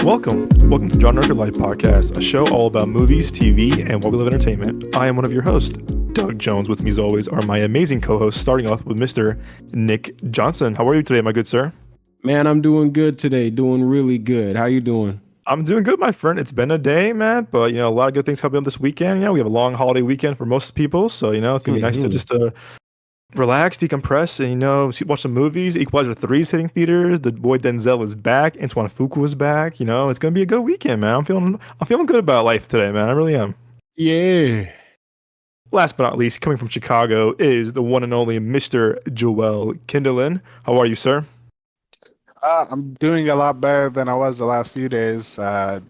Welcome to John Rucker Life Podcast, a show all about movies, TV, and what we love entertainment. I am one of your hosts, Doug Jones. With me as always are my amazing co-hosts, starting off with Mr. Nick Johnson. How are you today, my good sir? Man, I'm doing good today. Doing really good. How you doing? I'm doing good, my friend. It's been a day, man, but a lot of good things happening this weekend. We have a long holiday weekend for most people, so it's gonna be nice to just relax, decompress, and watch some movies. Equalizer 3 is hitting theaters. The boy Denzel is back. Antoine Fuqua is back. It's gonna be a good weekend, man. I'm feeling good about life today, man. I really am. Yeah. Last but not least, coming from Chicago is the one and only Mr. Joel Kindelin. How are you, sir? I'm doing a lot better than I was the last few days. Fully,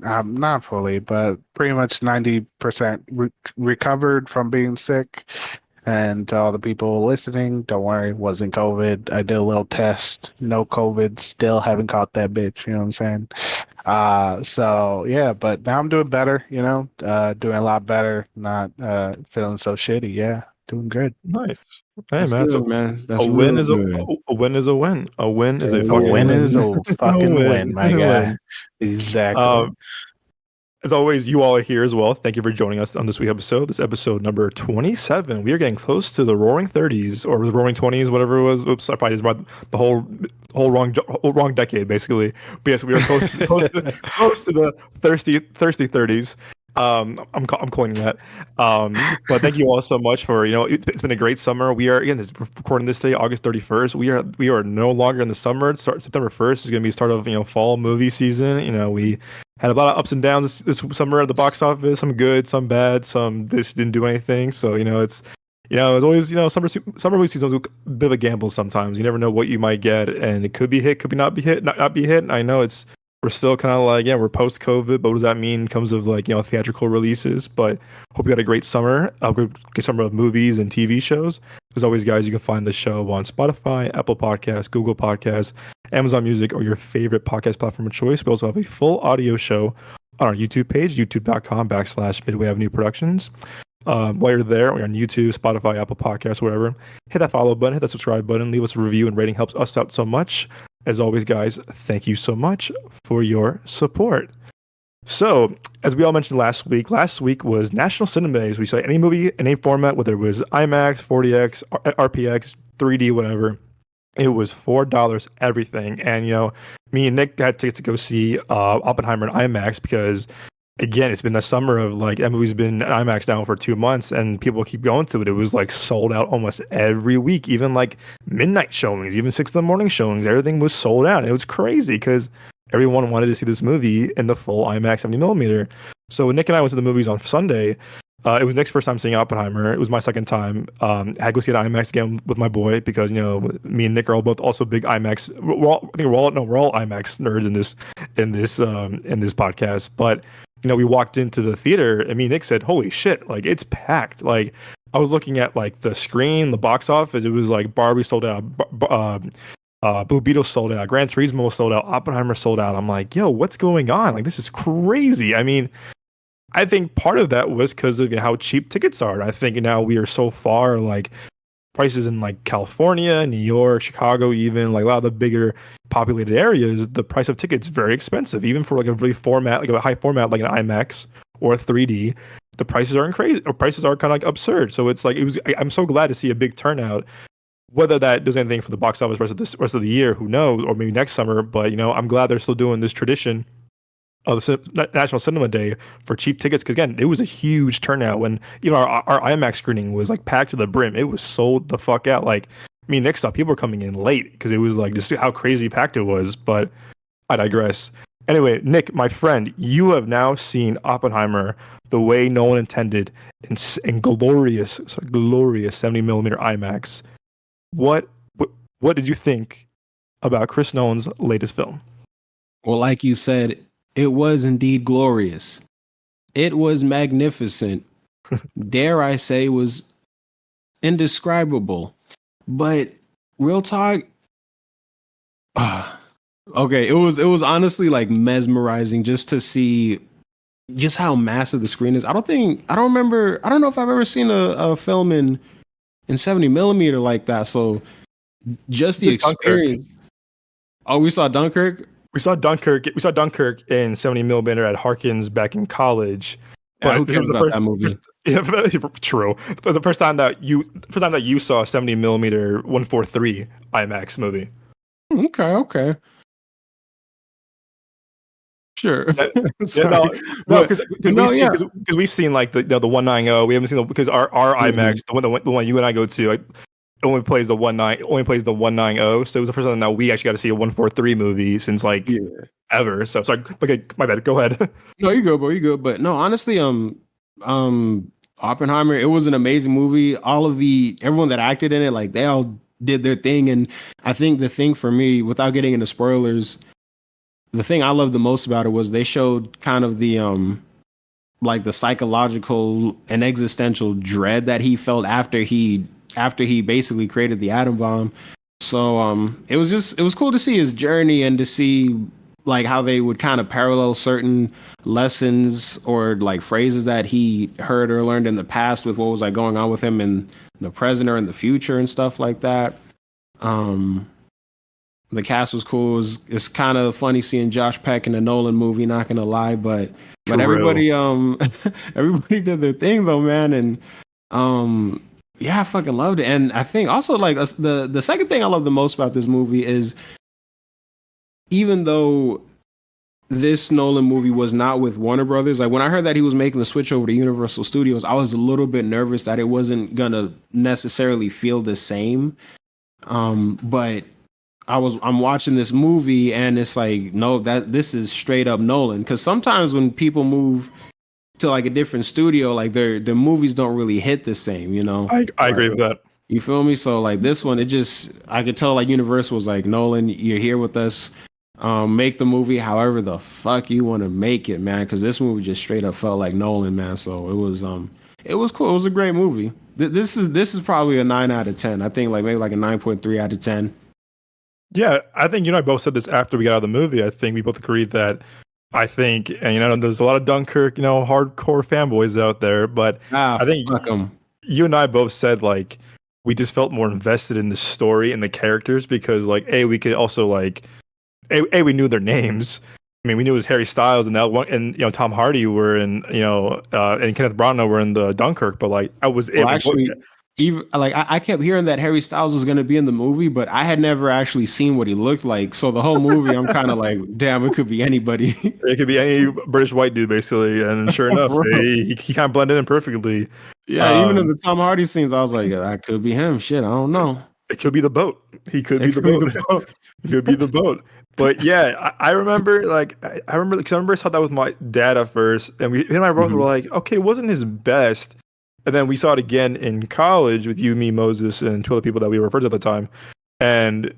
not fully, but pretty much 90% recovered from being sick. And to all the people listening, don't worry, it wasn't COVID. I did a little test, no COVID, still haven't caught that bitch, you know what I'm saying? But now I'm doing better, doing a lot better, not feeling so shitty. Yeah, doing good. Nice. Hey, That's man. good, man. That's a win real is good. a win is a win. A win is a A fucking win win. is a fucking win, my A guy. win. Exactly. As always, you all are here as well. Thank you for joining us on this week's episode. This episode number 27. We are getting close to the Roaring 30s or the Roaring 20s, whatever it was. Oops, I probably just brought the whole wrong decade, basically. But yes, we are close to the thirsty 30s. I'm calling that. But thank you all so much for it's been a great summer. We are recording this day, August 31st. We are no longer in the summer. September 1st is going to be the start of fall movie season. We had a lot of ups and downs this summer at the box office. Some good, some bad, some just didn't do anything. So it's always summer movie season is a bit of a gamble sometimes. You never know what you might get, and it could be hit, could be not be hit, not be hit. And I know we're still kind of like, we're post-COVID, but what does that mean in terms of theatrical releases? But hope you had a great summer, great summer of movies and TV shows. As always, guys, you can find the show on Spotify, Apple Podcasts, Google Podcasts, Amazon Music, or your favorite podcast platform of choice. We also have a full audio show on our YouTube page, youtube.com/Midway Avenue Productions. While you're there, or you're on YouTube, Spotify, Apple Podcasts, whatever, hit that follow button, hit that subscribe button, leave us a review and rating, helps us out so much. As always, guys, thank you so much for your support. So, as we all mentioned last week was National Cinema Days. We saw any movie in any format, whether it was IMAX, 40X, RPX, 3D, whatever. It was $4 everything. And, me and Nick had tickets to go see Oppenheimer in IMAX because, again, it's been the summer of that movie's been in IMAX now for 2 months and people keep going to it. It was sold out almost every week, even midnight showings, even 6 a.m. showings. Everything was sold out. And it was crazy because everyone wanted to see this movie in the full IMAX 70mm. So Nick and I went to the movies on Sunday. It was Nick's first time seeing Oppenheimer. It was my second time. I had to go see it in IMAX again with my boy because me and Nick are all both also big IMAX. We're all IMAX nerds in this podcast. But we walked into the theater and me and Nick said, "Holy shit! It's packed." I was looking at the screen, the box office. It was Barbie sold out, Blue Beetle sold out, Gran Turismo sold out, Oppenheimer sold out. I'm like, yo, what's going on? This is crazy. I mean, I think part of that was because of how cheap tickets are. And I think now we are so far prices in California, New York, Chicago, even a lot of the bigger populated areas, the price of tickets very expensive, even for a really format, a high format like an IMAX or a 3D. The prices are crazy, or prices are kind of absurd. So it's I'm so glad to see a big turnout. Whether that does anything for the box office rest of the year, who knows, or maybe next summer. But I'm glad they're still doing this tradition of the National Cinema Day for cheap tickets, because again, it was a huge turnout when our IMAX screening was packed to the brim. It was sold the fuck out. Next up, people were coming in late because it was just how crazy packed it was. But I digress. Anyway, Nick, my friend, you have now seen Oppenheimer the way no one intended in glorious 70mm IMAX. What did you think about Chris Nolan's latest film? Well, like you said, it was indeed glorious. It was magnificent. Dare I say, was indescribable. But real talk, okay, it was honestly mesmerizing just to see just how massive the screen is. I don't know if I've ever seen a film in 70mm like that. So just the experience. Oh, we saw Dunkirk. we saw Dunkirk. We saw Dunkirk in 70 millimeter at Harkins back in college. Yeah, who But it cares was the about that movie? yeah, true. But the first time that you saw a 70 millimeter 143 IMAX movie. Okay. Sure. Yeah, yeah, Sorry. no, But, because but no, we've seen yeah. because we've seen like the 190. We haven't seen because our Mhm. IMAX the one you and I go to like, only plays the 190. So it was the first time that we actually got to see a 143 movie since like Yeah. ever. So sorry, okay, my bad. Go ahead. No, you go, bro. You good. But no, honestly, Oppenheimer, it was an amazing movie. Everyone that acted in it, like they all did their thing. And I think the thing for me, without getting into spoilers, the thing I loved the most about it was they showed kind of the like the psychological and existential dread that he felt after he basically created the atom bomb. So it was cool to see his journey and to see like how they would kind of parallel certain lessons or like phrases that he heard or learned in the past with what was like going on with him in the present or in the future and stuff like that. Um the cast was cool. It's kind of funny seeing Josh Peck in a Nolan movie, not gonna lie, but True. everybody everybody did their thing though, man. And um yeah, I fucking loved it. And I think also like the second thing I love the most about this movie is even though this Nolan movie was not with Warner Brothers, like when I heard that he was making the switch over to Universal Studios, I was a little bit nervous that it wasn't gonna necessarily feel the same. But I'm watching this movie and it's like, no, that this is straight up Nolan. Because sometimes when people move to like a different studio, like their movies don't really hit the same, you know. I agree with that. You feel me? So like this one, I could tell like Universal was like, Nolan, you're here with us. Make the movie however the fuck you want to make it, man. Because this movie just straight up felt like Nolan, man. So it was cool. It was a great movie. This is probably a 9 out of 10. I think like maybe like a 9.3 out of 10. Yeah, I think you and I both said this after we got out of the movie. I think we both agreed that I think, and there's a lot of Dunkirk, hardcore fanboys out there, but Ah, I think fuck them. you and I both said like we just felt more invested in the story and the characters because like we could also like we knew their names. I mean, we knew it was Harry Styles and that one, and Tom Hardy were in, and Kenneth Branagh were in the Dunkirk, but like I was Well, it. actually, even like I kept hearing that Harry Styles was going to be in the movie, but I had never actually seen what he looked like. So the whole movie, I'm kind of like, damn, it could be anybody. It could be any British white dude basically, and sure enough, For real. he kind of blended in perfectly. Yeah, even in Um, the Tom Hardy scenes, I was like, that could be him. Shit, I don't know. it could be the boat. He could be It the could be boat. the boat. It could be the boat. But yeah, I remember like I remember because I remember I saw that with my dad at first, and me and my brother were Mhm. like, okay, it wasn't his best. And then we saw it again in college with you, me, Moses, and two other people that we were friends at the time. And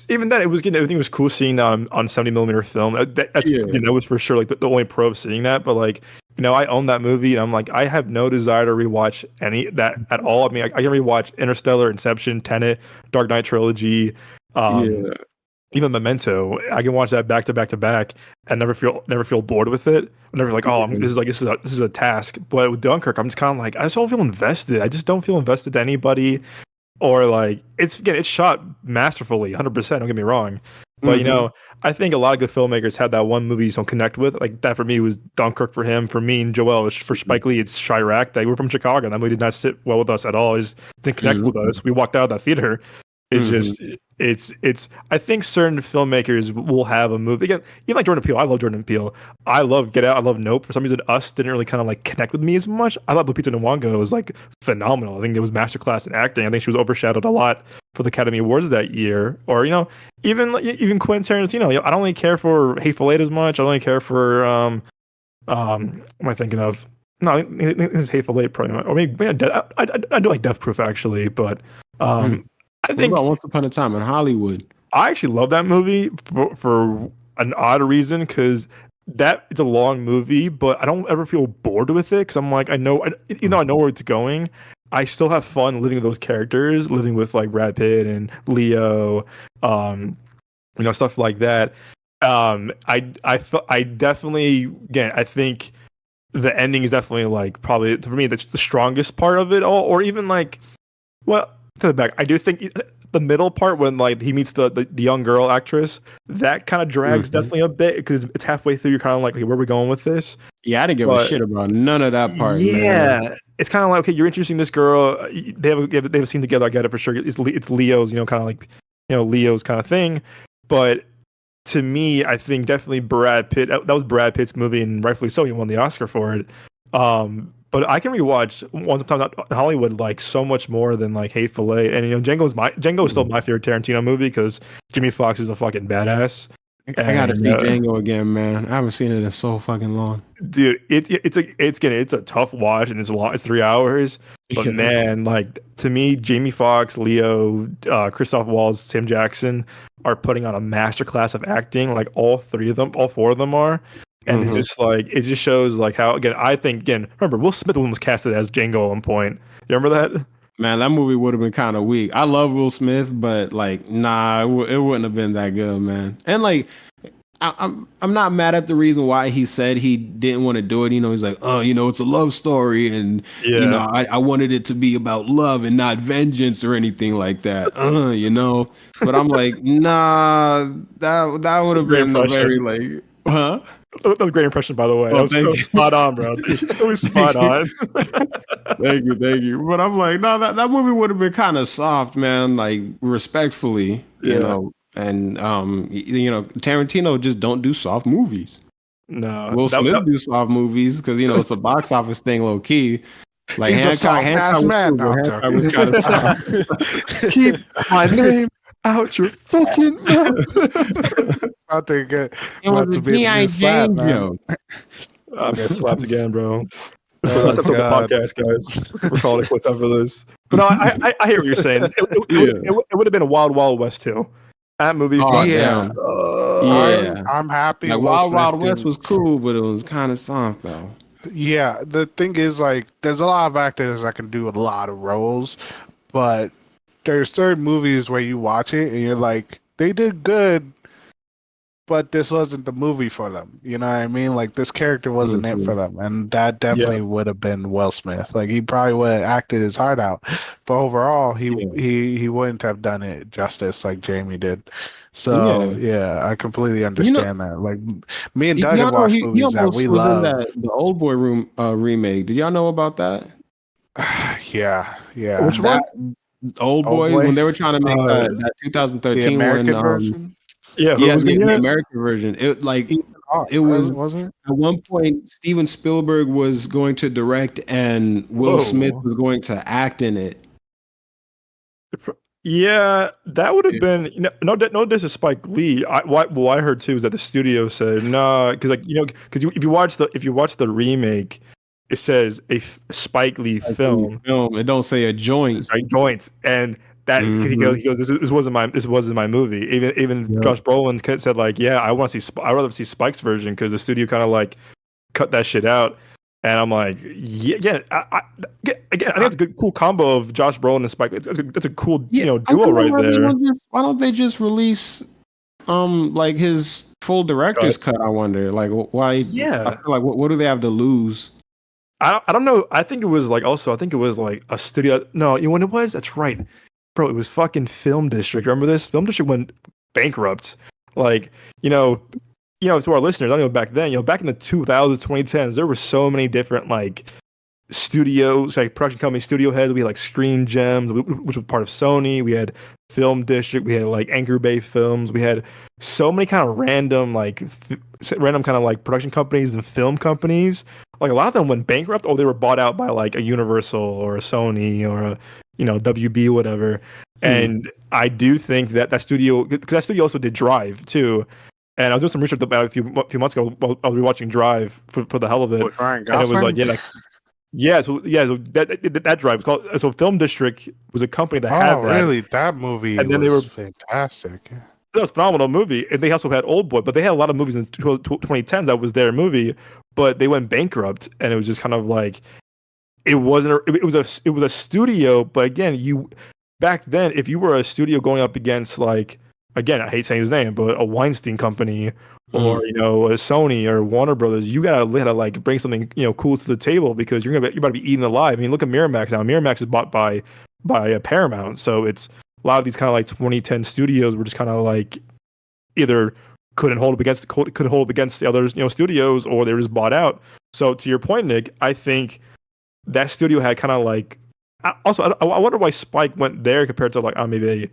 even then, everything was cool seeing that on 70 millimeter film. That's Yeah. that was for sure like the only pro of seeing that. But like I own that movie, and I'm like I have no desire to rewatch any that at all. I mean, I can rewatch Interstellar, Inception, Tenet, Dark Knight trilogy. Um, Yeah. Even Memento, I can watch that back to back to back and never feel bored with it. I'm never like, oh, Yeah. this is a task. But with Dunkirk, I'm just kind of like, I just don't feel invested. I just don't feel invested to anybody. Or like, it's shot masterfully, 100%. Don't get me wrong, but Mhm. I think a lot of good filmmakers have that one movie you don't connect with. Like that for me was Dunkirk for him. For me and Joel, for Spike Lee, it's Chirac. That we're from Chicago, and that movie did not sit well with us at all. It just didn't connect with Mhm. us. We walked out of that theater. It Mhm. just it's I think certain filmmakers will have a movie again, even like Jordan Peele. I love Jordan Peele. I love Get Out. I love Nope. For some reason, Us didn't really kind of like connect with me as much. I thought Lupita Nyong'o was like phenomenal. I think it was masterclass in acting. I think she was overshadowed a lot for the Academy Awards that year. Or even Quentin Tarantino. I don't really care for Hateful Eight as much. I don't really care for what am I thinking of? No, I think it's Hateful Eight probably, or maybe I do like Death Proof actually, but Mhm. I What about think Once Upon a Time in Hollywood? I actually love that movie for an odd reason because it's a long movie, but I don't ever feel bored with it because I'm like even though I know where it's going, I still have fun living with those characters, living with like Brad Pitt and Leo, um, stuff like that. I definitely again I think the ending is definitely like probably for me that's the strongest part of it all, or even like well to the back. I do think the middle part when like he meets the young girl actress, that kind of drags definitely a bit because it's halfway through. You're kind of like, okay, where are we going with this? Yeah, I didn't give a But shit about none of that part, man. yeah, it's kind of like, okay, you're introducing this girl. They have a scene together. I get it for sure. It's Leo's, kind of like, Leo's kind of thing. But to me, I think definitely Brad Pitt. That was Brad Pitt's movie, and rightfully so. He won the Oscar for it. But I can rewatch Once Upon a Time in Hollywood like so much more than like Hateful Eight. And Django is still my favorite Tarantino movie because Jimmy Fox is a fucking badass. I gotta And, see Django again, man. I haven't seen it in so fucking long. dude, it's a tough watch and it's long. It's 3 hours. But Yeah. man, like to me, Jamie Foxx, Leo, Christoph Waltz, Tim Jackson are putting on a masterclass of acting. Like all four of them are. And it's just like it just shows like how remember Will Smith was casted as Django at one point. You remember that? Man, that movie would have been kind of weak. I love Will Smith, but like, nah, it wouldn't have been that good, man. And like, I'm not mad at the reason why he said he didn't want to do it. He's like, oh, it's a love story, and Yeah. I wanted it to be about love and not vengeance or anything like that. But I'm like, nah, that would have Great been a impression. very like, huh? That was a great impression, by the way. Oh, That was spot on, bro. It was spot on. Thank you. But I'm like, no, that movie would have been kind of soft, man. Like respectfully, Yeah. And Tarantino just don't do soft movies. No, Will Smith do soft movies because it's a box office thing, low key. Like He's a soft-ass man. No, I'm Hancock was kind of soft. keep my name out your fucking mouth. About to get It was about to a be G.I. slap, Jane man. joke. I'm gonna slapped again, bro. That's the Oh, last episode of God. the podcast, guys. We're calling it quits after this. But no, I hear what you're saying. It would have been a Wild Wild West too. That movie, Oh, fucking yeah. sucked. Yeah. I'm happy. Like Will Wild Smith Wild West didn't- was cool, but it was kind of soft though. Yeah, the thing is, like, there's a lot of actors that can do a lot of roles, but there's certain movies where you watch it and you're like, they did good, but this wasn't the movie for them. You know what I mean? Like, this character wasn't it for them, and that definitely would have been Will Smith. Like, he probably would have acted his heart out, but overall, he wouldn't have done it justice like Jamie did. So yeah, I completely understand that. Like, me and Doug have watched movies that we was love. in the Old Boy Room remake. Did y'all know about that? Yeah. Which one? Old Boy, Boy? when they were trying to make that The 2013 American one. version. Yeah, who was the gonna be in it? American version. It like it wasn't was it? at one point Steven Spielberg was going to direct and Will Whoa. Smith was going to act in it. Yeah, that would have been no diss to Spike Lee. What I heard too is that the studio said no, because if you watch the remake, it says a Spike Lee film. It don't say a joint. It's right joints, and that because he goes this wasn't my movie. Even Josh Brolin said like, yeah, I want to see I'd rather see Spike's version because the studio kind of like cut that shit out. And I'm like, yeah, again, I think it's a good, cool combo of Josh Brolin and Spike. That's a cool, duo right there. Why don't they just release, like his full director's cut? I wonder, like, why? Yeah, I feel like what do they have to lose? I don't know. I think it was like a studio. No, when it was, that's right, bro. It was fucking Film District. Remember this? Film District went bankrupt. Like, to our listeners, I don't know back then, back in the 2000s, 2010s, there were so many different like studios, like production company studio heads. We had like Screen Gems, which was part of Sony. We had Film District. We had like Anchor Bay Films. We had so many kind of random kind of like production companies and film companies. Like a lot of them went bankrupt or they were bought out by like a Universal or a Sony or a WB, whatever. And I do think that studio, because that studio also did Drive too. And I was doing some research about a few months ago. I was rewatching Drive for the hell of it, and it was like, so that Drive was called. So Film District was a company that had that. Oh, really? That movie and then they were fantastic. That was a phenomenal movie, and they also had Old Boy, but they had a lot of movies in 2010s that was their movie, but they went bankrupt, and it was just kind of like it wasn't. It was a studio, but again, back then, if you were a studio going up against like. Again, I hate saying his name, but a Weinstein company or a Sony or Warner Brothers, you gotta like bring something cool to the table because you're about to be eaten alive. I mean, look at Miramax now. Miramax is bought by a Paramount, so it's a lot of these kind of like 2010 studios were just kind of like either couldn't hold up against the other studios, or they were just bought out. So to your point, Nick, I think that studio had kind of like I wonder why Spike went there compared to like maybe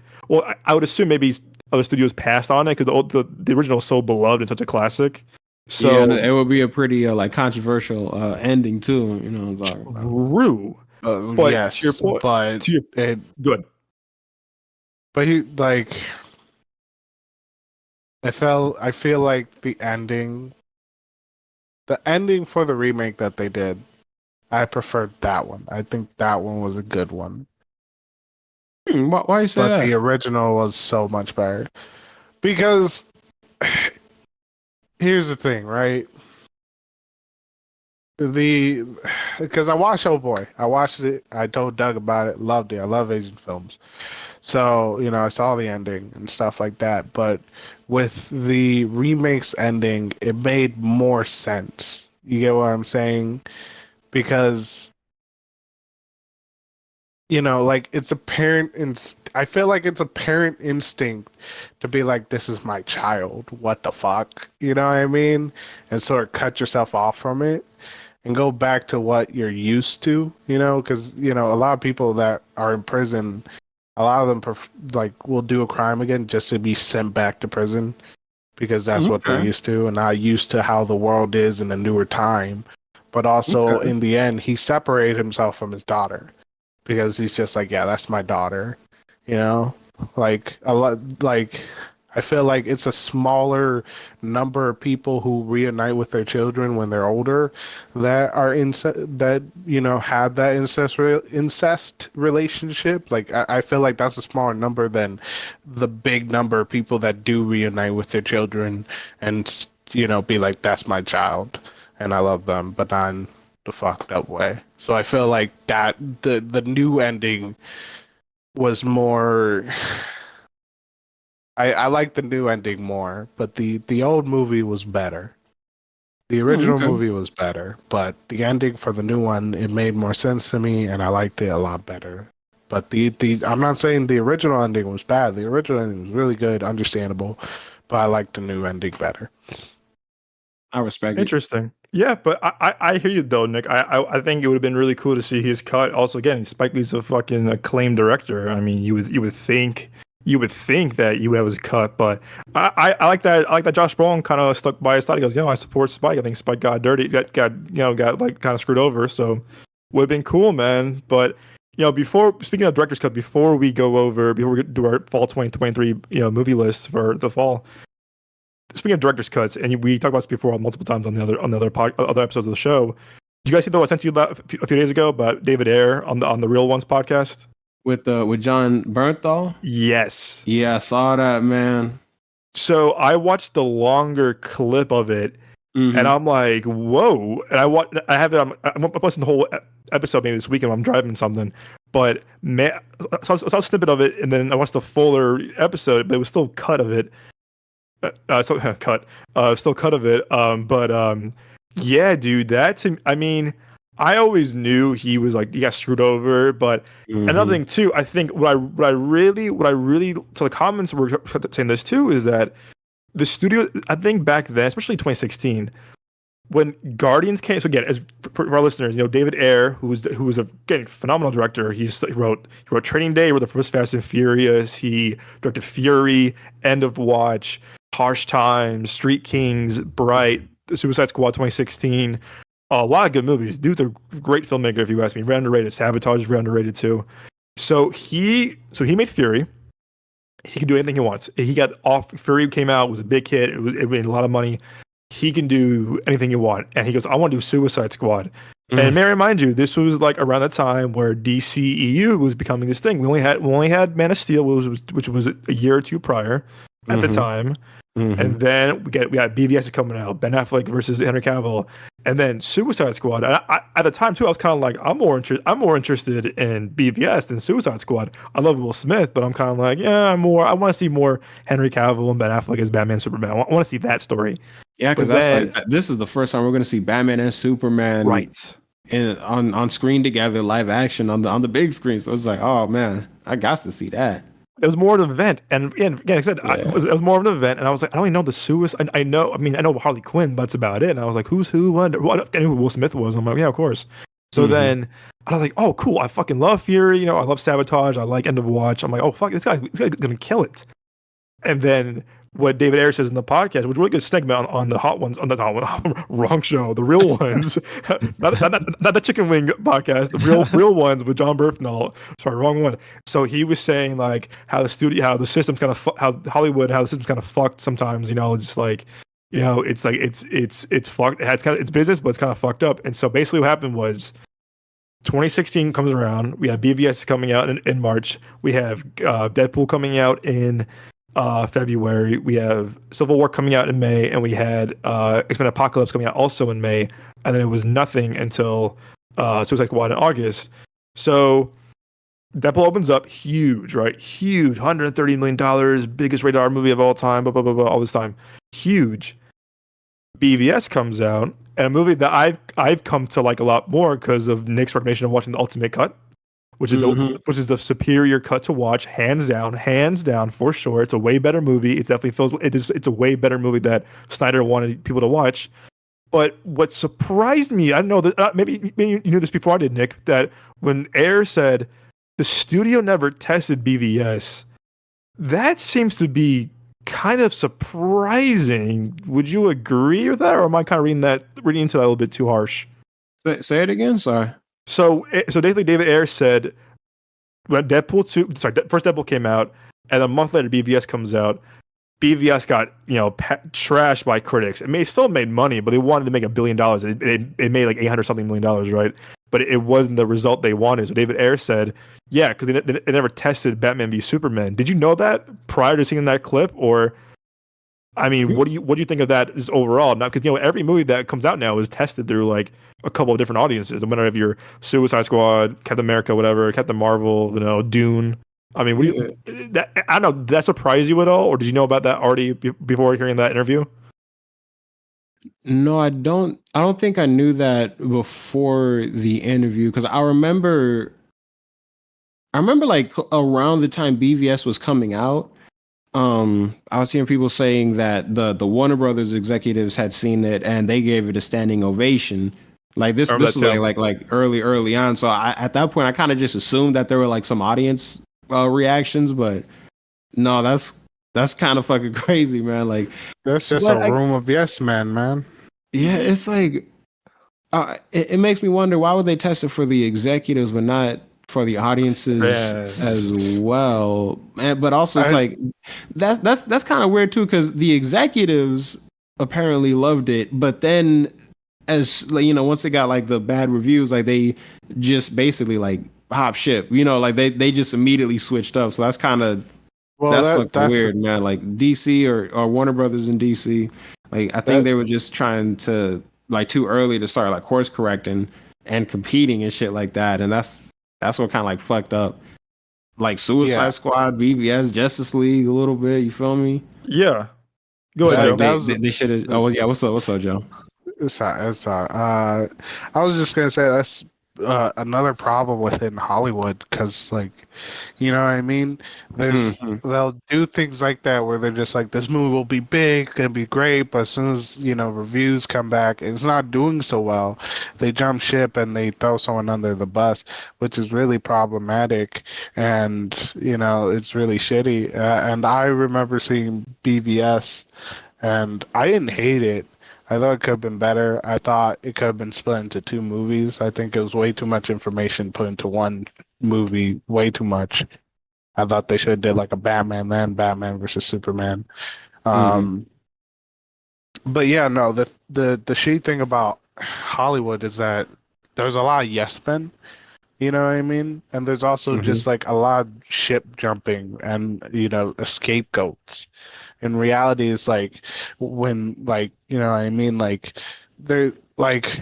I would assume maybe other studios passed on it because the original is so beloved and such a classic. Yeah, and So it would be a pretty like controversial ending too. You know, what I'm talking about. true, but to your Yes, point, but to your it, good. but he like I feel like the ending for the remake that they did, I preferred that one. I think that one was a good one. Why you say But the that? original was so much better. Because here's the thing, right? The because I watched Oh Boy. I watched it. I told Doug about it. Loved it. I love Asian films. So, I saw the ending and stuff like that. But with the remake's ending, it made more sense. You get what I'm saying? Because, like it's a I feel like it's a parent instinct to be like, this is my child. What the fuck? You know what I mean? And sort of cut yourself off from it and go back to what you're used to, because, a lot of people that are in prison, a lot of them will do a crime again just to be sent back to prison because that's what they're Okay. used to and not used to how the world is in a newer time. But also, Okay. in the end, he separated himself from his daughter because he's just like, yeah, that's my daughter, you know, like a lot, like I feel like it's a smaller number of people who reunite with their children when they're older that are that have that incest relationship. Like I feel like that's a smaller number than the big number of people that do reunite with their children and be like, that's my child and I love them, but not in the fucked up way. So I feel like that the new ending was more. I like the new ending more, but the old movie was better. The original Okay. movie was better, but the ending for the new one, it made more sense to me, and I liked it a lot better. But the I'm not saying the original ending was bad. The original ending was really good, understandable, but I like the new ending better. I respect it. Interesting. Yeah, but I hear you though, Nick. I think it would have been really cool to see his cut. Also, again, Spike Lee's a fucking acclaimed director. I mean, you would think that you would have his cut, but I like that. I like that Josh Brolin kind of stuck by his side. He goes, I support Spike. I think Spike got dirty, got like kind of screwed over. So would have been cool, man. But before speaking of director's cut, before we do our fall 2023 movie list for the fall. Speaking of director's cuts, and we talked about this before multiple times on the other episodes of the show. Did you guys see the I sent you a few days ago about David Ayer on the Real Ones podcast? With John Bernthal? Yes. Yeah, I saw that, man. So I watched the longer clip of it, and Mm-hmm. I'm like, whoa! And I have it. I'm posting the whole episode maybe this weekend when I'm driving something. But man, so I saw a snippet of it, and then I watched the fuller episode, but it was still cut of it. Still cut, still cut of it. Yeah, dude, I mean, I always knew he was like he got screwed over, but another Mm-hmm. thing too, I think what I really, so the comments were saying this too is that the studio, I think back then, especially 2016, when Guardians came. So again, as for our listeners, David Ayer, who was a again phenomenal director. He wrote Training Day, wrote the first Fast and Furious. He directed Fury, End of Watch, Harsh Times, Street Kings, Bright, The Suicide Squad 2016. A lot of good movies. Dude's a great filmmaker, if you ask me. Very underrated. Sabotage is very underrated too. So he made Fury. He can do anything he wants. He got off. Fury came out, was a big hit. It made a lot of money. He can do anything you want. And he goes, I want to do Suicide Squad. And may I remind you, this was like around the time where DCEU was becoming this thing. We only had Man of Steel, which was a year or two prior at the Mm-hmm. time. Mm-hmm. And then we got BVS coming out, Ben Affleck versus Henry Cavill, and then Suicide Squad. At the time too, I was kind of like, I'm more interested in BVS than Suicide Squad. I love Will Smith, but I'm kind of like, yeah, I want to see more Henry Cavill and Ben Affleck as Batman, Superman. I want to see that story. Yeah, because But that's like then, this is the first time we're gonna see Batman and Superman right, on screen together, live action on the big screen. So it's like, oh man, I got to see that. It was more of an event, and again, like I said, Yeah. it was more of an event, and I was like, I don't even know the Suicide. I know, I mean, I know Harley Quinn, but that's about it. And I was like, who's who? What? I knew who Will Smith was. I'm like, yeah, of course. So Hmm. then I was like, oh, cool. I fucking love Fury. You know, I love Sabotage. I like End of Watch. I'm like, oh fuck, this guy's gonna kill it. And then what David Ayer says in the podcast, which was a really good segment on the hot ones, on the hot one, wrong show, the real ones, not the chicken wing podcast, the real ones with John Berthnall. Sorry, wrong one. So he was saying like how the system's kind of how Hollywood, how the system's kind of fucked sometimes. You know, just like it's like it's fucked. It's kind of it's business, but it's kind of fucked up. And so basically, what happened was 2016 comes around. We have BVS coming out in March. We have Deadpool coming out in February. We have Civil War coming out in May, and we had X-Men Apocalypse coming out also in May. And then it was nothing until Suicide Squad in August. So Deadpool opens up huge, right? Huge, $130 million, biggest rated R movie of all time. Blah blah blah blah. All this time, huge. BVS comes out, and a movie that I've come to like a lot more because of Nick's recommendation of watching the Ultimate Cut, Hmm. which is the superior cut to watch, hands down for sure. It's a way better movie. It definitely feels it's a way better movie that Snyder wanted people to watch. But what surprised me, I don't know that maybe you knew this before I did, Nick, that when Ayer said the studio never tested BVS, that seems to be kind of surprising. Would you agree with that, or am I kind of reading into that a little bit too harsh? Say it again. Sorry. So basically, David Ayer said when first Deadpool came out, and a month later, BVS comes out. BVS got trashed by critics. Still made money, but they wanted to make $1 billion. It made like 800 something $1 million, right? But it wasn't the result they wanted. So David Ayer said, "Yeah, because they never tested Batman v Superman." Did you know that prior to seeing that clip, or I mean, what do you think of that as overall? Now, because every movie that comes out now is tested through like a couple of different audiences. No matter if you're Suicide Squad, Captain America, whatever, Captain Marvel, Dune. I mean, Yeah. I don't know. Did that surprise you at all, or did you know about that already before hearing that interview? No, I don't. I don't think I knew that before the interview because I remember. I remember like around the time BVS was coming out. I was hearing people saying that the Warner Brothers executives had seen it and they gave it a standing ovation. Like I remember this that was too. like early on. So at that point, I kind of just assumed that there were like some audience reactions, but no, that's kind of fucking crazy, man. Like, That's just a but room of yes men, man. yeah, it's like it makes me wonder why would they test it for the executives but not for the audiences as Fans. well? But also, it's I like that's kind of weird too because the executives apparently loved it, but then as like, once they got like the bad reviews, like they just basically like hop ship, like they just immediately switched up. So well that's that fucking that's weird, man. Like DC or Warner Brothers in DC, like I think that they were just trying to like too early to start like course correcting and competing and shit like that, and that's what kind of like fucked up. Like yeah Suicide Squad, BVS, Justice League, a little bit. You feel me? Yeah. Go It's ahead, like Joe. that they should have. Oh yeah, what's up, Joe? I was just gonna say that's another problem within Hollywood because, like, you know what I mean? Hmm. They'll do things like that where they're just like, this movie will be big, gonna be great, but as soon as reviews come back, it's not doing so well. They jump ship and they throw someone under the bus, which is really problematic, and it's really shitty. And I remember seeing BVS and I didn't hate it. I thought it could have been better. I thought it could have been split into two movies. I think it was way too much information put into one movie, way too much. I thought they should have did like a Batman then Batman versus Superman. Hmm. Um, but yeah, no, the shitty thing about Hollywood is that there's a lot of yes men, you know what I mean? And there's also Hmm. just like a lot of ship jumping and scapegoats. In reality, it's like when like what I mean, like there like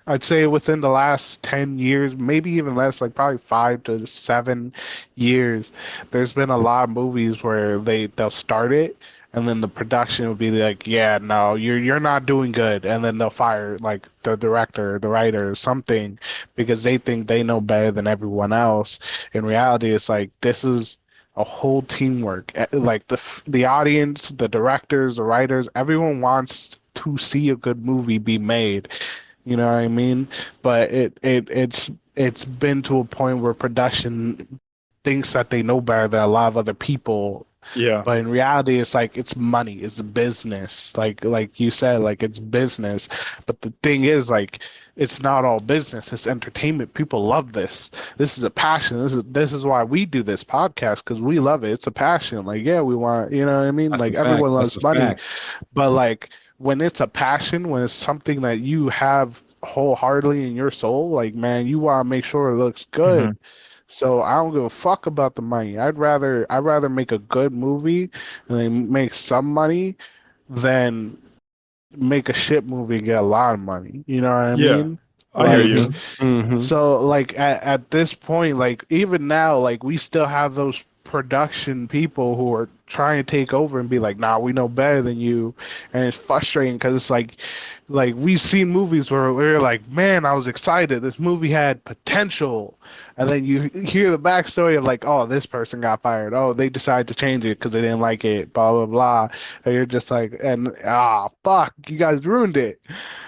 I'd say within the last 10 years, maybe even less, like probably 5 to 7 years, there's been a lot of movies where they'll start it and then the production will be like, yeah, no, you're not doing good, and then they'll fire like the director, the writer, or something because they think they know better than everyone else. In reality, it's like this is a whole teamwork. Like the audience, the directors, the writers, everyone wants to see a good movie be made. You know what I mean? But it's been to a point where production thinks that they know better than a lot of other people, Yeah. but in reality it's like it's money, it's business, like you said, like it's business. But the thing is, like, it's not all business, it's entertainment. People love this. This is a passion. This is why we do this podcast, because we love it. It's a passion. Like, yeah, we want, you know what I mean, That's a like fact. everyone That's loves a money. fact. But like when it's a passion, when it's something that you have wholeheartedly in your soul, like, man, you want to make sure it looks Hmm. good. So I don't give a fuck about the money. I'd rather make a good movie and then make some money than make a shit movie and get a lot of money. You know what I Yeah. mean? I hear Like, you. Mm-hmm. Mm-hmm. so like at this point, like even now, like we still have those production people who are trying to take over and be like, nah, we know better than you. And it's frustrating because it's like we've seen movies where we're like, man, I was excited. This movie had potential. And then you hear the backstory of like, oh, this person got fired. Oh, they decided to change it because they didn't like it, blah, blah, blah. And you're just like, and fuck, you guys ruined it.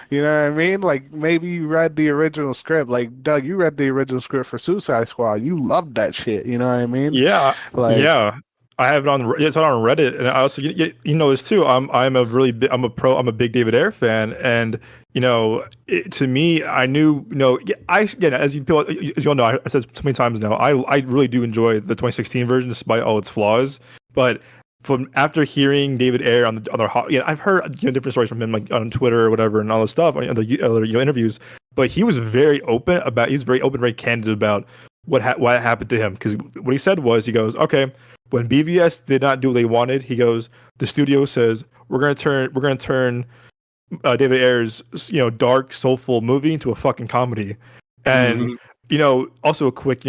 You know what I mean? Like maybe you read the original script. Like Doug, you read the original script for Suicide Squad. You loved that shit. You know what I mean? Yeah, Like, yeah. I have it on. It's on Reddit, and I also you know this too. I'm a really big, I'm a big David Ayer fan, and to me, I knew yeah, as you all know, I said so many times now. I really do enjoy the 2016 version despite all its flaws. But from after hearing David Ayer on the other, I've heard different stories from him like on Twitter or whatever and all this stuff on the other interviews. But he was very open about. He was very open, very candid about what happened to him, because what he said was, he goes, okay, when BVS did not do what they wanted, he goes, the studio says we're gonna turn David Ayer's dark soulful movie into a fucking comedy. And Mm-hmm. also a quick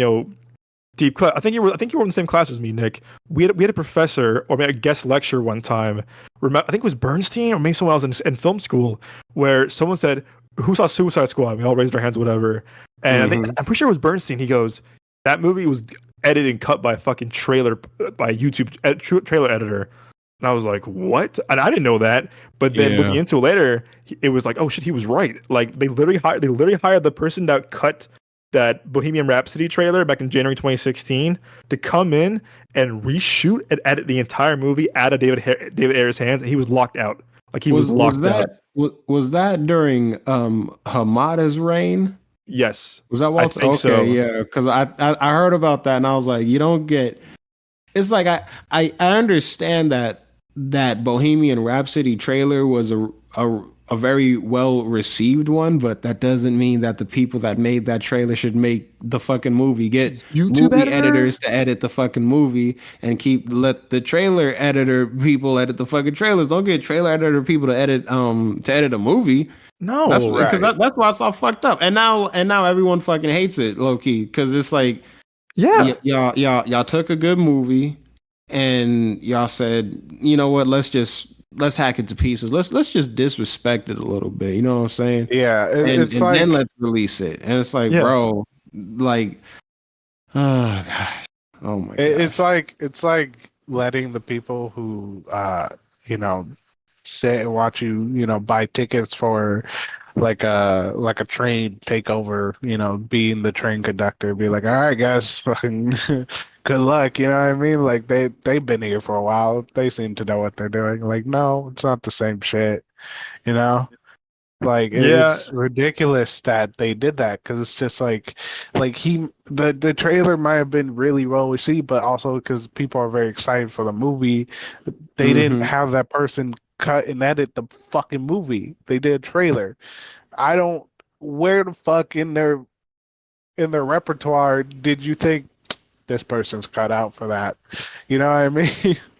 deep cut. I think you were in the same class as me, Nick. We had a professor, or maybe a guest lecture one time. I think it was Bernstein or maybe someone else in film school, where someone said, "Who saw Suicide Squad?" We all raised our hands, whatever. And Mm-hmm. I'm pretty sure it was Bernstein. He goes, "That movie was edited and cut by a fucking trailer by a YouTube trailer editor." And I was like, "What?" And I didn't know that. But then looking Yeah. into it later, it was like, "Oh shit, he was right." Like they literally hired the person that cut that Bohemian Rhapsody trailer back in January 2016 to come in and reshoot and edit the entire movie out of David Ayer's hands, and he was locked out. Like, he was Was locked out. that was that during Hamada's reign? Yes, Was that I Walter? think Okay, so. yeah. Because I heard about that and I was like, you don't get. It's like I understand that Bohemian Rhapsody trailer was a very well received one, but that doesn't mean that the people that made that trailer should make the fucking movie. Get YouTube movie editor? editors to edit the fucking movie and let the trailer editor people edit the fucking trailers. Don't get trailer editor people to edit a movie. That's No. because right. that's why it's all fucked up. And now everyone fucking hates it, low key, because it's like Yeah. y'all took a good movie and y'all said, you know what, let's hack it to pieces. Let's just disrespect it a little bit. You know what I'm saying? Yeah, And it's and then like let's release it. And it's like, Yeah. bro, like, oh gosh, oh my it's gosh. like it's like letting the people who you know sit and watch you buy tickets for like a train take over, being the train conductor, be like, all right guys, fucking good luck, you know what I mean? Like they've been here for a while. They seem to know what they're doing. Like, no, it's not the same shit, you know? Like Yeah. it's ridiculous that they did that, because it's just like the trailer might have been really well received, but also because people are very excited for the movie, they didn't Mm-hmm. have that person cut and edit the fucking movie. They did a trailer. I don't. Where the fuck in their repertoire did you think this person's cut out for that? You know what I mean?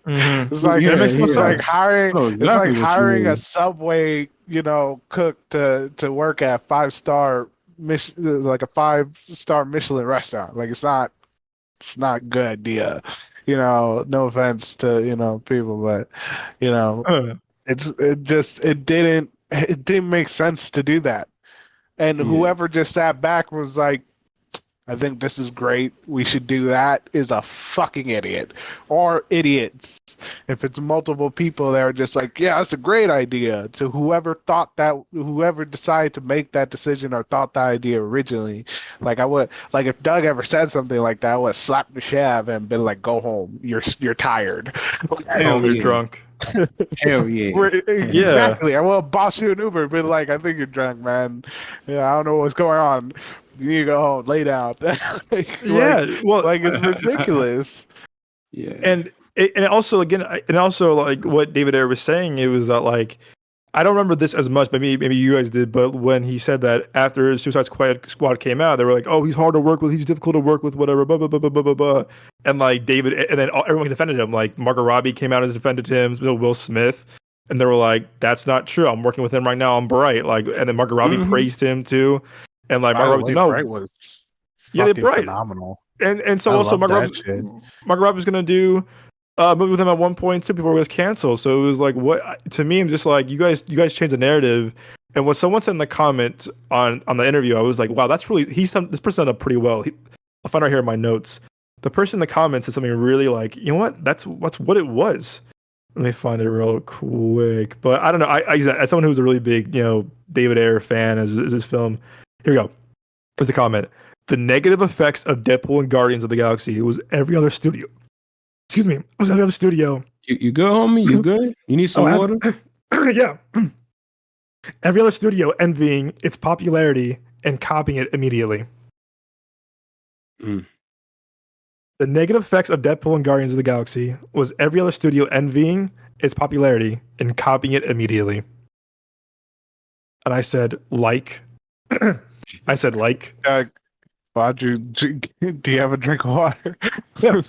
Mm-hmm. It's like And it Yeah, makes no it's yeah. like sense. hiring I know it's like exactly what you hiring a mean. Subway, cook to work at 5-star like a 5-star Michelin restaurant. Like it's not good idea. No offense to, people, but you know, Uh, it didn't make sense to do that. And Yeah. whoever just sat back was like, I think this is great. We should do that is a fucking idiot. Or idiots. If it's multiple people that are just like, yeah, that's a great idea. To whoever decided to make that decision or thought that idea originally. Like I would, like if Doug ever said something like that, I would slap the shit out of him and been like, go home. You're tired. Oh, you're yeah. drunk. Hell yeah. Yeah. Exactly. I will boss you an Uber, but like, I think you're drunk, man. Yeah, I don't know what's going on. You need to go home, lay down. Yeah. Well, like it's ridiculous. Yeah. and also again, and also like what David Ayer was saying, it was that like I don't remember this as much. Maybe you guys did, but when he said that after Suicide Squad came out, they were like, "Oh, he's hard to work with. He's difficult to work with. Whatever." Blah blah blah blah blah blah. Blah. And like David, and then everyone defended him. Like Margot Robbie came out and defended him. Will Smith, and they were like, "That's not true. I'm working with him right now. I'm Bright." Like, and then Margot Robbie praised him too, and like By Margot the Robbie way, said, "No, Bright was yeah, they're fucking Bright." phenomenal. And so I also love that shit. Margot Robbie was gonna do a movie with him at one point too before it was canceled. So it was like what to me, I'm just like you guys changed the narrative. And what someone said in the comment on the interview, I was like, wow, that's really this person did up pretty well. I'll find right here in my notes. The person in the comments said something really like, you know what? That's what it was. Let me find it real quick. But I don't know. I as someone who's a really big David Ayer fan as his film. Here we go. Here's the comment. The negative effects of Deadpool and Guardians of the Galaxy was every other studio. Excuse me. It was every other studio. You good, homie? You good? You need some water? Yeah. Every other studio envying its popularity and copying it immediately. Mm. The negative effects of Deadpool and Guardians of the Galaxy was every other studio envying its popularity and copying it immediately. And I said, like. I said, like. Roger, do you have a drink of water? Yeah.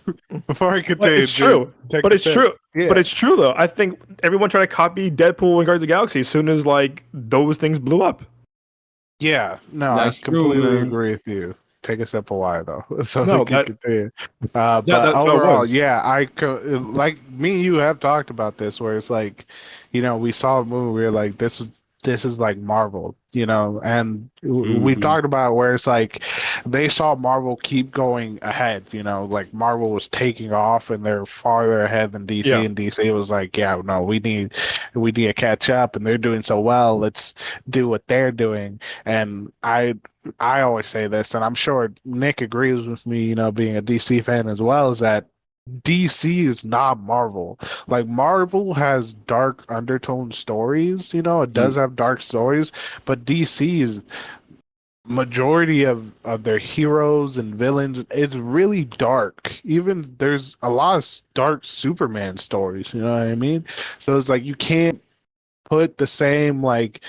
Before I continue, But it's true. But it's true. Yeah. But it's true though. I think everyone tried to copy Deadpool and Guardians of the Galaxy as soon as like those things blew up. Yeah, no, That's I completely true, man. agree with you. Take a sip of water though, so No, we can continue. But that's how it overall, was. yeah, like me and you have talked about this, where it's like, we saw a movie where like this is like Marvel, and we've talked about where it's like they saw Marvel keep going ahead, like Marvel was taking off and they're farther ahead than DC, Yeah. and DC was like, yeah, no, we need to catch up, and they're doing so well, let's do what they're doing. And I always say this, and I'm sure Nick agrees with me, being a DC fan as well, is that DC is not Marvel. Like Marvel has dark undertone stories, it does have dark stories, but DC is majority of their heroes and villains, it's really dark. Even there's a lot of dark Superman stories, you know what I mean? So it's like you can't put the same like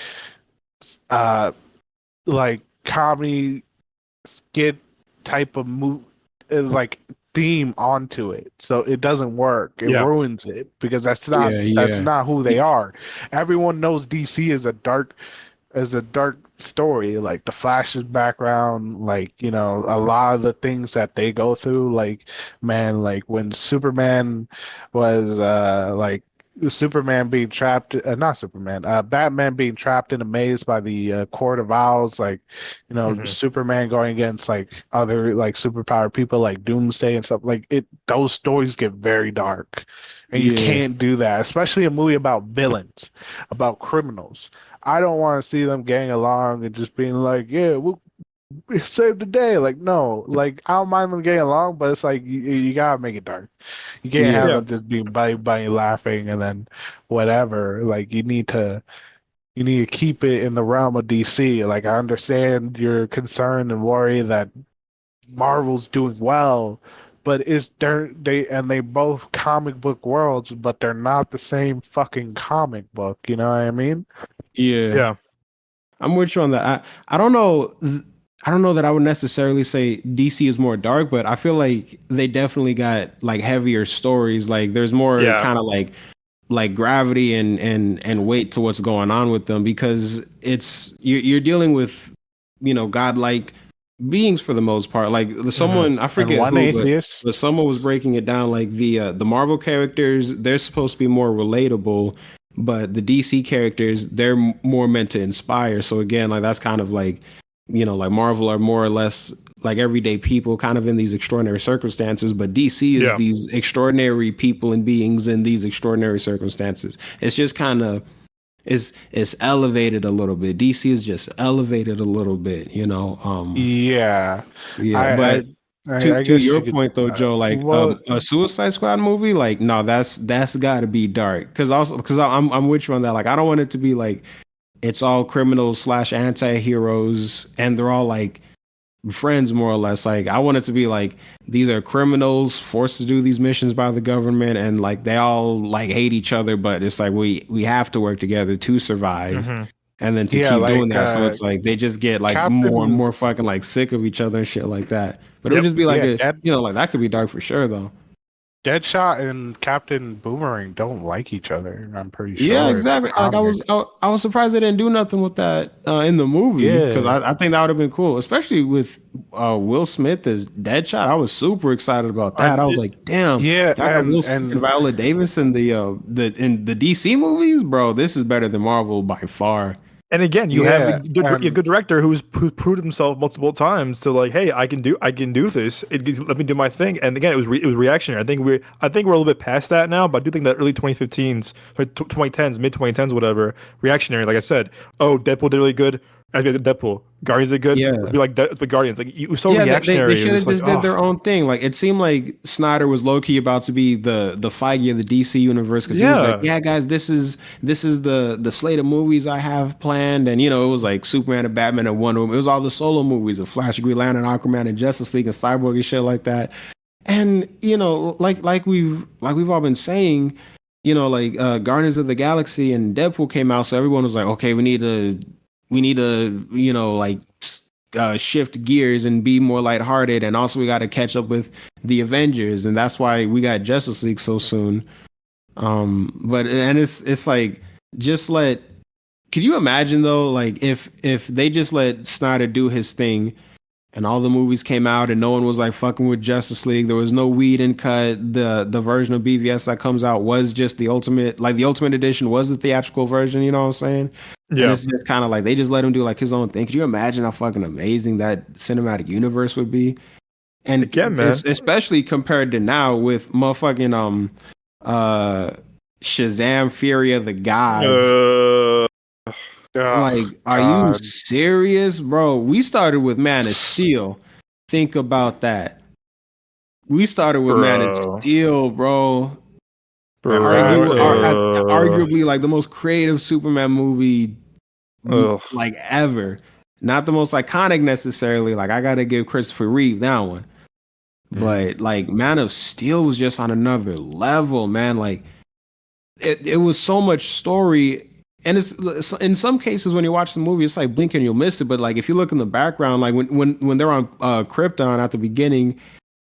comedy skit type of like theme onto it, so it doesn't work. It Yeah. ruins it because that's not who they are. Everyone knows DC is a dark story, like the Flash's background, like a lot of the things that they go through. Like, man, like when Superman was like Superman being trapped, not Superman, Batman being trapped in a maze by the Court of Owls, like, Superman going against like other like superpowered people like Doomsday and stuff. Like those stories get very dark, and you can't do that, especially a movie about villains, about criminals. I don't want to see them getting along and just being like, yeah, we saved the day. Like, no, like I don't mind them getting along, but it's like you gotta make it dark. You can't have them just being buddy laughing and then whatever. Like you need to keep it in the realm of DC. Like I understand your concern and worry that Marvel's doing well, but they both comic book worlds, but they're not the same fucking comic book. You know what I mean? Yeah. I'm with you on that. I don't know. I don't know that I would necessarily say DC is more dark, but I feel like they definitely got like heavier stories. Like there's more kind of like gravity and weight to what's going on with them, because you're dealing with godlike beings for the most part. Like someone I forget who, but someone was breaking it down. Like the Marvel characters, they're supposed to be more relatable, but the DC characters, they're more meant to inspire. So again, like that's kind of like like Marvel are more or less like everyday people kind of in these extraordinary circumstances, but DC is these extraordinary people and beings in these extraordinary circumstances. It's just kind of it's elevated a little bit. DC is just elevated a little bit, you know. Yeah, But I to guess your you could. point though, Joe, like Well, a Suicide Squad movie, like no, that's got to be dark. Because I'm with you on that. Like I don't want it to be like it's all criminals / anti-heroes and they're all like friends more or less. Like I want it to be like these are criminals forced to do these missions by the government and like they all like hate each other, but it's like we have to work together to survive. And then to keep doing that, so it's like they just get like more and Captain. more fucking like sick of each other and shit like that. But it would just be like like that could be dark for sure though. Deadshot and Captain Boomerang don't like each other. I'm pretty sure. Yeah, exactly. Like I was surprised they didn't do nothing with that in the movie because I think that would have been cool, especially with Will Smith as Deadshot. I was super excited about that. I was like, damn, yeah, Will Smith and Viola Davis in the DC movies, bro. This is better than Marvel by far. And again, you have a good director who proved himself multiple times to like, hey, I can do this. Let me do my thing. And again, it was reactionary. I think we're a little bit past that now, but I do think that early 2015s, 2010s, mid 2010s, whatever, reactionary. Like I said, oh, Deadpool did really good. I be Deadpool. Guardians did good. Let's be like Guardians. Like you so reactionary. They should have just did their own thing. Like it seemed like Snyder was low key about to be the Feige of the DC universe because he was like, yeah, guys, this is the slate of movies I have planned, and you know it was like Superman and Batman and Wonder Woman. It was all the solo movies of Flash, Green Lantern, Aquaman, and Justice League and Cyborg and shit like that. And you know, like we've all been saying, you know, like Guardians of the Galaxy and Deadpool came out, so everyone was like, okay, we need to, you know, like shift gears and be more lighthearted. And also we got to catch up with the Avengers. And that's why we got Justice League so soon. But it's like, could you imagine though, like if they just let Snyder do his thing and all the movies came out and no one was like fucking with Justice League. There was no Whedon cut. The version of BVS that comes out was just the ultimate edition was the theatrical version. You know what I'm saying? Yeah. And it's just kind of like they just let him do like his own thing. Could you imagine how fucking amazing that cinematic universe would be? And again, man, especially compared to now with motherfucking Shazam! Fury of the Gods. Like, are you serious, bro? We started with Man of Steel. Think about that. We started with Man of Steel, bro. Arguably, like the most creative Superman movie, like ever. Not the most iconic necessarily. Like, I gotta give Christopher Reeve that one. But like, Man of Steel was just on another level, man. Like, it was so much story. And it's in some cases when you watch the movie, it's like blink and you'll miss it. But like if you look in the background, like when they're on Krypton at the beginning,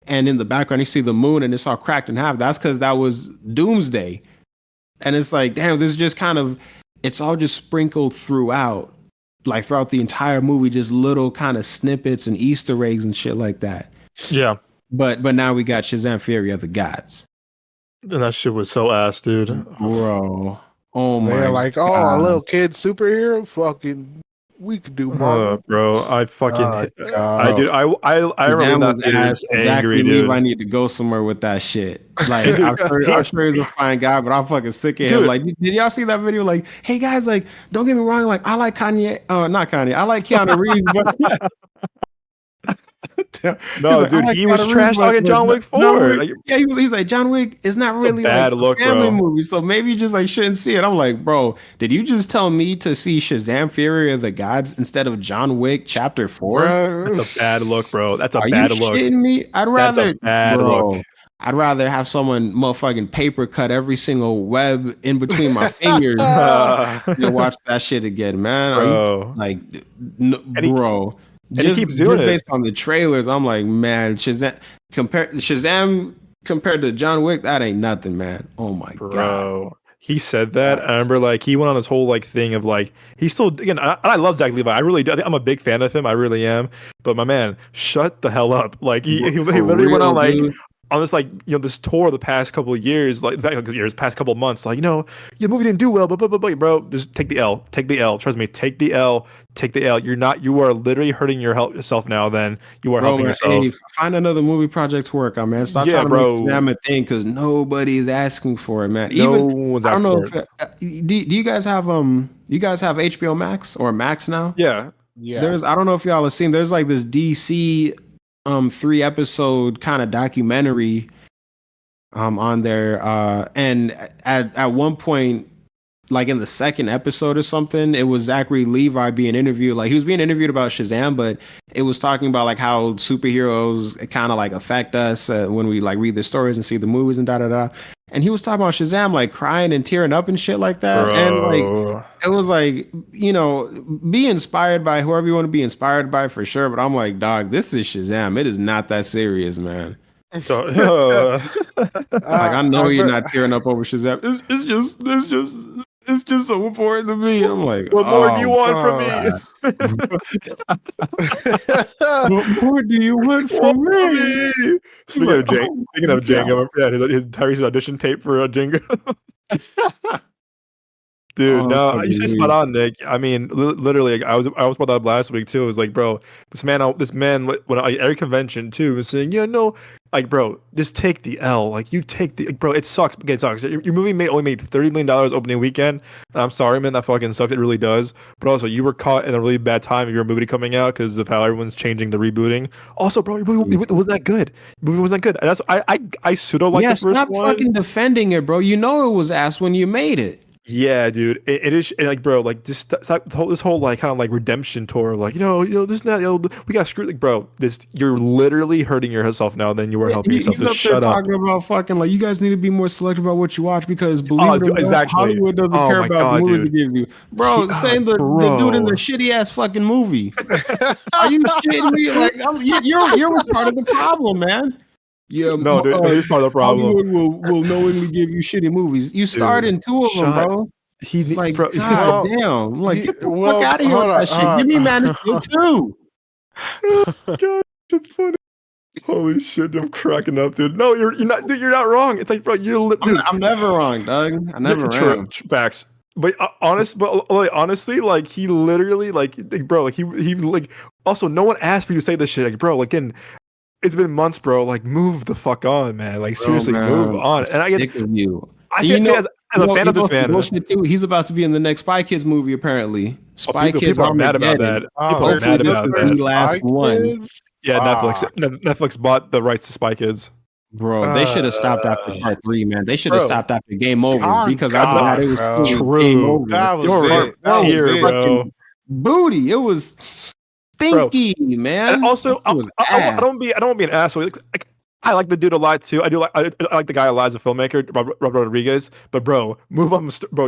and in the background you see the moon and it's all cracked in half. That's because that was Doomsday. And it's like, damn, this is just kind of, it's all just sprinkled throughout the entire movie, just little kind of snippets and Easter eggs and shit like that. Yeah. But now we got Shazam! Fury of the Gods. And that shit was so ass, dude. Bro. Oh my! They're like, God. a little kid superhero. Fucking, we could do more. Bro, I fucking, I remember that theater's angry, dude. I need to go somewhere with that shit. Like, I'm sure he's a fine guy, but I'm fucking sick of him. Like, did y'all see that video? Like, hey guys, like, don't get me wrong. Like, I like Kanye. Not Kanye. I like Keanu Reeves, but. No, dude, he was trash talking John Wick 4. He's like, John Wick is not really like a family movie, so maybe you just like shouldn't see it. I'm like, bro, did you just tell me to see Shazam! Fury of the Gods instead of John Wick Chapter 4? That's a bad look, bro. That's a bad look. Are you shitting me? I'd rather have someone motherfucking paper cut every single web in between my fingers than watch that shit again, man. Bro. Bro. And he keeps doing it based on the trailers. I'm like, man, Shazam compared to John Wick, that ain't nothing, man. Oh my god, he said that. I remember, like, he went on this whole like thing of like he's still again. I love Zach Levi. I really do. I'm a big fan of him. I really am. But my man, shut the hell up. Like he literally went on like. Dude. on this, like, this tour the past couple of years, past couple of months, like, your movie didn't do well, but bro, just take the L. Take the L. Trust me, take the L. Take the L. You are literally hurting yourself now. Then you are helping man, yourself. Hey, find another movie project to work on, man. Stop trying to make Shazam a thing because nobody is asking for it, man. No one's asking for it. Do you guys have HBO Max or Max now? Yeah. I don't know if y'all have seen. There's like this DC 3-episode kind of documentary on there, and at one point, like in the second episode or something, it was Zachary Levi being interviewed. Like he was being interviewed about Shazam, but it was talking about like how superheroes kind of like affect us when we like read the stories and see the movies and da da da. And he was talking about Shazam, like crying and tearing up and shit like that. Bro. And like it was like, be inspired by whoever you want to be inspired by for sure. But I'm like, dog, this is Shazam. It is not that serious, man. Like I know you're not tearing up over Shazam. It's just so important to me. I'm like, what more do you want from me? What more do you want from me? Speaking of Django, his Tyrese's audition tape for Django. Dude, no, you say spot on, Nick. I mean, literally, I was about that last week too. It was like, bro, this man, when every convention too was saying, like, bro, just take the L. Like, you take bro, it sucks. Okay, it sucks. Your movie only made $30 million opening weekend. I'm sorry, man, that fucking sucks. It really does. But also, you were caught in a really bad time of your movie coming out because of how everyone's changing the rebooting. Also, bro, your movie wasn't that good. Your movie wasn't that good. And that's I pseudo like the first one. Stop fucking defending it, bro. You know it was ass when you made it. Yeah, dude, it is like, bro, like just this whole like kind of like redemption tour, like this we got screwed, like, bro, you're literally hurting yourself now. Then you are helping yourself. He's up there talking about fucking like you guys need to be more selective about what you watch because believe it or not, Hollywood doesn't care about the movies it gives you, bro. Saying the dude in the shitty ass fucking movie. Are you shitting me? Like you're part of the problem, man. Yeah, no, dude, he's part of the problem. Hollywood will knowingly give you shitty movies. You starred in 2 of them, bro. God damn! Like, get the fuck out of here with that shit. Give me Man of Steel 2. God, that's funny. Holy shit, I'm cracking up, dude. No, you're not, dude. You're not wrong. It's like, bro, I'm never wrong, Doug. I never am. Facts. But honestly, like he literally, like bro, like he like. Also, no one asked for you to say this shit, like, bro. Like, it's been months, bro. Like, move the fuck on, man. Like, seriously, move on. And I get you. I should say as a fan of this man. Too. He's about to be in the next Spy Kids movie, apparently. Spy Kids people are mad about that. People are mad about that. The last one. Yeah, Netflix bought the rights to Spy Kids. Bro, they should have stopped after part 3, man. They should have stopped after Game Over because I thought it was true. Game Over. That was here, bro. Booty. It was stinky, man. And also, I don't want to be an asshole. Like, I like the dude a lot too. I like the guy a lot as a filmmaker, Robert Rodriguez. But bro, move on, bro.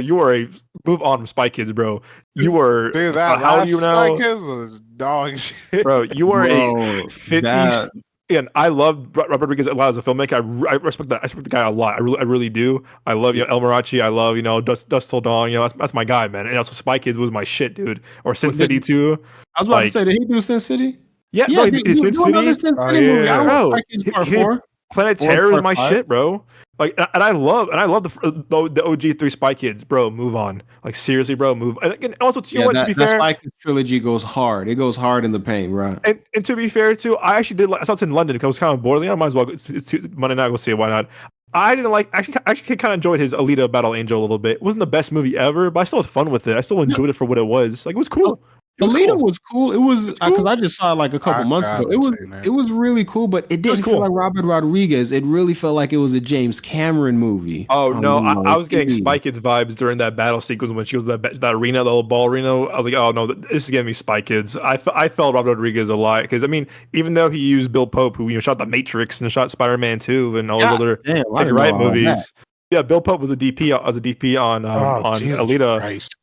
Move on from Spy Kids, bro. You were dude. How old are you now? Spy Kids was dog shit, bro. You are a 50s. And I love Robert Rodriguez a lot as a filmmaker. I respect that. I respect the guy a lot. I really do. I love El Marachi. I love Dust Till Dawn. That's my guy, man. And also Spy Kids was my shit, dude. Or Sin City too. I was about to say, did he do Sin City? Yeah, bro, Sin City. Movie. I bro, Planet Terror is my shit, bro. Like, and I love the OG 3 Spy Kids, bro. Move on. Like, seriously, bro, move. And again, also to to be fair, the Spy Kids trilogy goes hard. It goes hard in the paint, bro. And to be fair, too, I actually did. I saw it in London because I was kind of bored. I might as well. It's Monday night. Go see it. Why not? I didn't like. Actually, kind of enjoyed his Alita Battle Angel a little bit. It wasn't the best movie ever, but I still had fun with it. I still enjoyed it for what it was. Like, it was cool. Alita was cool. It was because I just saw it like a couple months ago. It was really cool, but it didn't feel like Robert Rodriguez. It really felt like it was a James Cameron movie. Oh no, I was getting Spy Kids vibes during that battle sequence when she was that arena, the little ball arena. I was like, oh no, this is giving me Spy Kids. I felt Robert Rodriguez a lot because I mean, even though he used Bill Pope, who shot The Matrix and shot Spider-Man 2 and all those other Riot movies. Yeah, Bill Pope was a DP on Alita. Christ.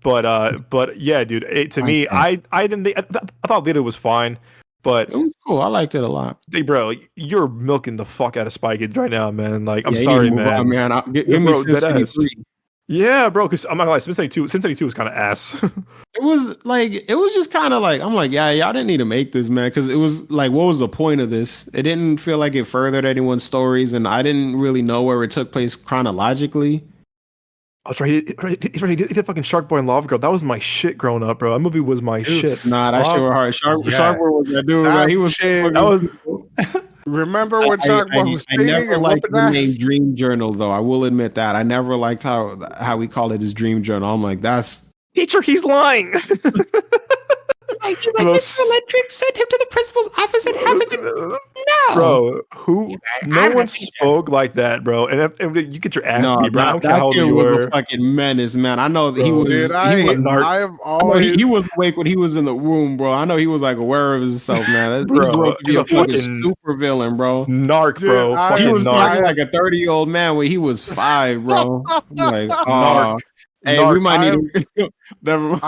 But yeah, dude. To me, I thought Alita was fine, but it was cool. I liked it a lot. Hey, bro, you're milking the fuck out of Spy Kids right now, man. Like, I'm sorry, man. Give me Sin City 3. Yeah, bro. Because I'm not gonna lie, Sin City 2 was kind of ass. It was just kind of like, I'm like, yeah, y'all didn't need to make this, man, because it was like, what was the point of this? It didn't feel like it furthered anyone's stories, and I didn't really know where it took place chronologically. I was right. He did fucking Shark Boy and Lava Girl. That was my shit growing up, bro. That movie was my Dude, shit. Nah, that shit was hard. Shark Boy was that dude, That man. He was shit- That was Remember when Shark Boy was I singing never and liked whooping the ass? name Dream Journal, though. I will admit that. I never liked how we call it his Dream Journal. I'm like, that's teacher. He's lying. like Mr. Electric sent him to the principal's office and have him. No, Bro, who? No I'm one a teacher. spoke like that, bro. And you get your ass beat, bro. I don't care that how old kid you was were. a fucking menace, man. I know that he Bro, was. Dude, he was narc. I've I know always he was awake when he was in the room, bro. I know he was like aware of himself, man. He grew Bro, up to be he's a a fucking fucking super villain, bro. narc, Dude, bro. I- He Fucking was narc. talking like a 30-year-old man when he was 5, bro. I'm like, Narc. hey, we Narc. might need to. Never mind.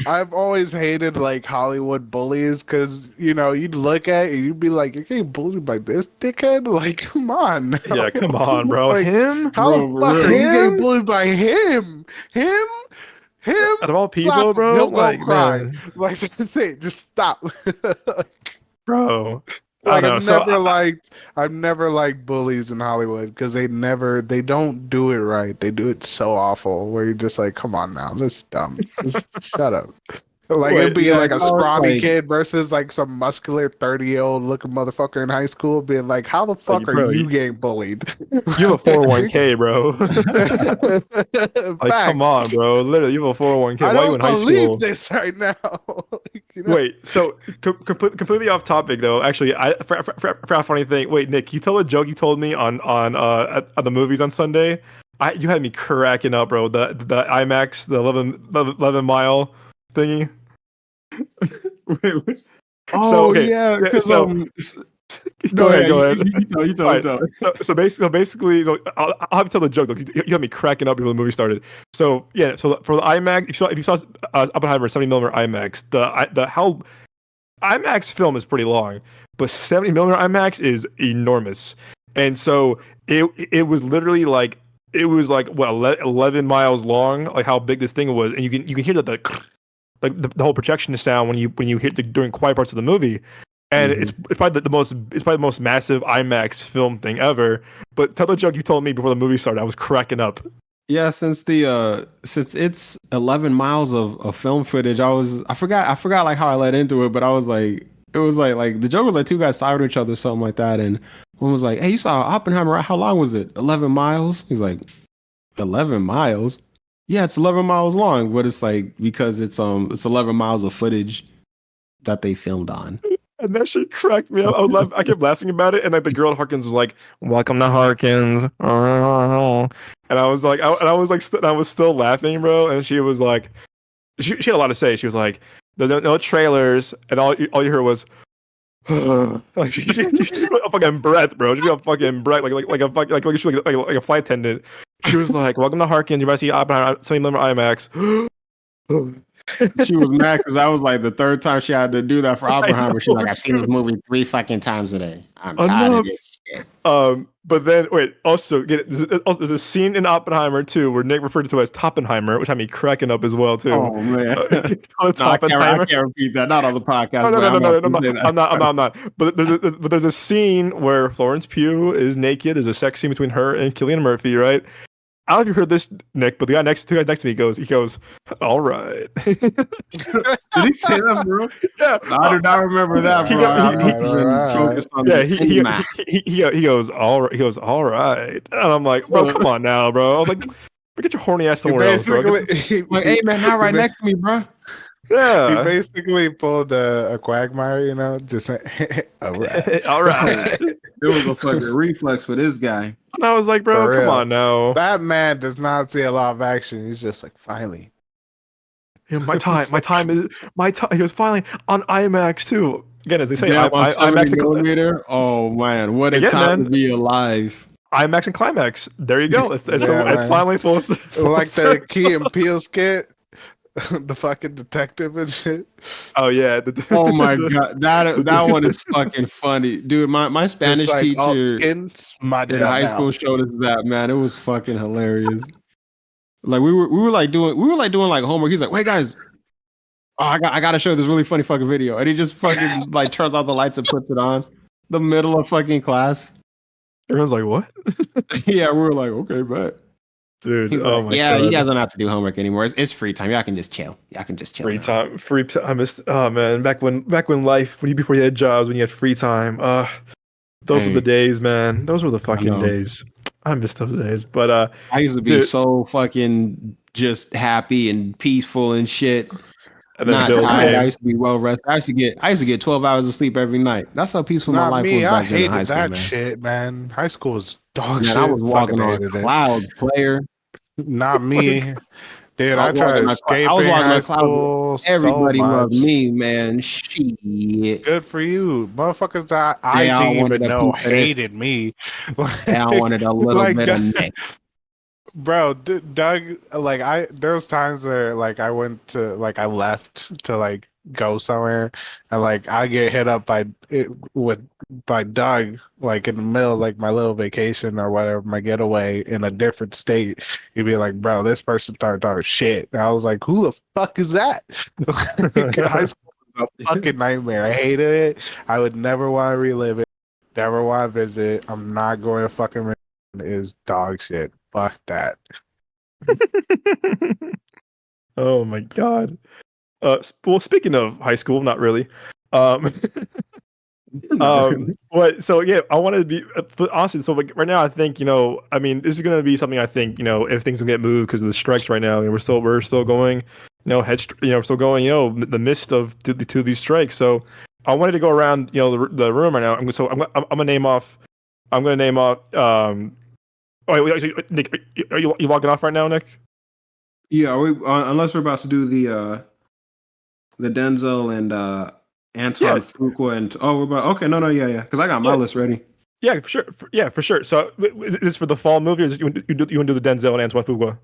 I've always hated like Hollywood bullies because you'd look at it and you'd be like, you're getting bullied by this dickhead? Like, come on. Yeah, come on, bro. Like, Him? How Bro, the fuck are you him? getting bullied by him? Him? Out of all people, Slap him, bro? he'll go Like, cry. man. Like, that's it. Just stop. Bro. I Like don't know. I've never liked bullies in Hollywood because they don't do it right. They do it so awful where you're just like, come on now, this is dumb. Just shut up. Like Wait, it'd be yeah, like a it's always scrawny like- kid versus like some muscular 30-year-old looking motherfucker in high school being like, how the fuck Like, bro, are you you- getting bullied? You have a 401k, bro. Like, Facts. come on, bro. Literally, you have a 401k. I Why are you don't in high believe school? this right now. Wait, so completely off topic though. Actually, for a funny thing. Wait, Nick, can you tell a joke you told me on at the movies on Sunday? You had me cracking up, bro. The IMAX, the 11 mile thingy. Oh okay, yeah, because so- Go ahead. You tell. Alright, so basically, I'll have to tell the joke. Though. You had me cracking up before the movie started. So yeah, so for the IMAX, if you saw Oppenheimer 70mm IMAX, the how IMAX film is pretty long, but 70mm IMAX is enormous, and so it was literally like what 11 miles long, like how big this thing was, and you can hear that the whole projection sound when you hear during quiet parts of the movie. And it's probably the most massive IMAX film thing ever. But tell the joke you told me before the movie started. I was cracking up. Yeah, since it's 11 miles of film footage, I forgot like how I led into it, but I was like, it was like the joke was like two guys side with each other, something like that, and one was like, "Hey, you saw Oppenheimer? Right? How long was it? 11 miles?" He's like, 11 miles? Yeah, it's 11 miles long, but it's like because it's 11 miles of footage that they filmed on. And that shit cracked me up. I kept laughing about it, and like the girl at Harkins was like, "Welcome to Harkins," and I was like, I was still laughing, bro. And she was like, she had a lot to say. She was like, no trailers, and all you heard was, like she got a fucking breath, bro. She got a fucking breath, like a flight attendant. She was like, "Welcome to Harkins. You might see Oppenheimer, 70mm IMAX." She was mad because that was like the third time she had to do that for Oppenheimer. She's like, I've seen this movie 3 fucking times a day. I'm tired of this shit. But then wait, also there's a scene in Oppenheimer too where Nick referred to it as Toppenheimer, which had me cracking up as well too. Oh man, It's no, I Oppenheimer. can't repeat that. Not on the podcast. No, I'm not. But there's a scene where Florence Pugh is naked. There's a sex scene between her and Cillian Murphy, right? I don't know if you heard this, Nick, but the guy next to me goes, "All right." Did he say that, bro? Yeah, I do not remember that, bro. He goes, "All right." He goes, "All right," and I'm like, "Bro, come on now, bro." I was like, "Get your horny ass somewhere else, bro." Like, hey man, not right next to me, bro. Yeah. He basically pulled a Quagmire, just like, all right. All right. It was a fucking reflex for this guy. And I was like, bro, For come real. on now. That man does not see a lot of action. He's just like, finally. You know, my time is my time. He was finally on IMAX too. Again, as they say, Damn, on IMAX 70 millimeter. Oh man, what a Again, time man. to be alive. IMAX and Climax. There you go. It's man. finally full. Like the Key and Peele skit, the fucking detective and shit. Oh yeah. Oh my god, that one is fucking funny, dude. My Spanish Just like, all teacher skin, my in high school showed us that, man. It was fucking hilarious. Like we were like doing like homework. He's like, wait guys, oh, I gotta show this really funny fucking video. And he just fucking like turns off the lights and puts it on the middle of fucking class. Everyone's like, what? Yeah, we were like, okay, bet. Dude, He's oh like, my yeah, god. you guys don't have to do homework anymore. It's free time. Y'all can just chill. Y'all can just chill. Free now. time, I missed. Oh man, back when before you had jobs, when you had free time. Those were the Hey, days, man. Those were the I fucking know. days. I miss those days. But I used to be dude, so fucking just happy and peaceful and shit. and then Not bills tired. I came. used to be well rested. I used to get 12 hours of sleep every night. That's how peaceful my Not life me. was I back then in high hated school, that man. shit, man. High school was dog Man, I shit. was Fucking walking on hated it. clouds, player. Not Fucking me. Dude, I I was tried walking on, I was escaping walking high on clouds. school so Everybody loved much. me, man. Shit. Good for you. Motherfuckers that I They didn't all wanted even a know piece of this. hated me. They all wanted a little Like, bit of neck. bro, Doug, like there was times where like I went to like I left to like go somewhere, and like I get hit up by Doug like in the middle of like my little vacation or whatever, my getaway in a different state. He'd be like, bro, this person started talking shit. And I was like, who the fuck is that? High school was a fucking nightmare. I hated it. I would never want to relive it. Never want to visit. I'm not going to fucking. It is dog shit. Fuck that. Oh my god. Well, speaking of high school, not really. Um, what? So yeah, I wanted to be honestly. So like right now, I think I mean, this is gonna be something I think if things don't get moved because of the strikes right now, and we're still going, we're still going, the midst of two of these strikes. So I wanted to go around, the room right now. I'm gonna name off. I'm gonna name off. Oh, wait, actually, Nick, are you logging off right now, Nick? Yeah, unless we're about to do the Denzel and Yeah, Antoine Fuqua and we're about okay, no, yeah, because I got my yeah, list ready. yeah, for sure. Yeah, for sure. So is this for the fall movie, or is it you want to do the Denzel and Antoine Fuqua?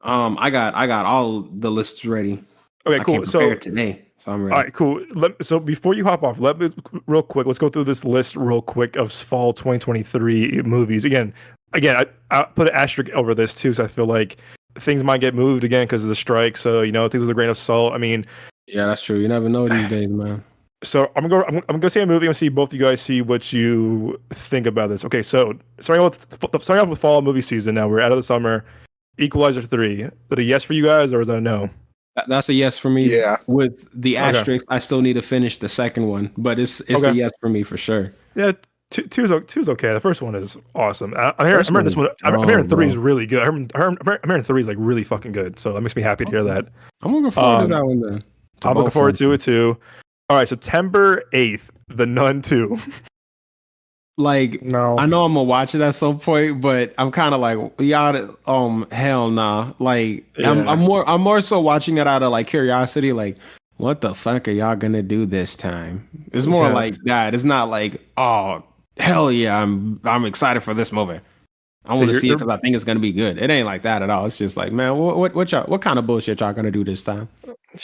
I got all the lists ready. Okay, I cool. came So prepared today, so I'm all ready. right, cool. So before you hop off, let me real quick. Let's go through this list real quick of fall 2023 movies. Again, I put an asterisk over this too, so I feel like things might get moved again because of the strike. So things with a grain of salt. I mean, Yeah, that's true. You never know these days, man. so I'm gonna say a movie. I'm gonna see both you guys see what you think about this. Okay, so starting off with fall movie season. Now we're out of the summer. Equalizer 3. Is that a yes for you guys, or is that a no? That's a yes for me. Yeah. With the Okay. asterisk, I still need to finish the second one, but it's a Okay. yes for me for sure. Yeah, two's okay. The first one is awesome. First I'm hearing one this is one. I'm oh, hearing three bro. is really good. I'm hearing three is like really fucking good. So that makes me happy to hear that. I'm looking forward to that one then. I'm looking forward to it too. All right, September 8th, The Nun 2. Like, No. I know I'm gonna watch it at some point, but I'm kind of like, y'all, hell nah. Like, Yeah. I'm more so watching it out of like curiosity. Like, what the fuck are y'all gonna do this time? It's more Yeah. like that. It's not like, oh, hell yeah, I'm excited for this movie. I want to see it because I think it's gonna be good. It ain't like that at all. It's just like, man, what kind of bullshit y'all gonna do this time?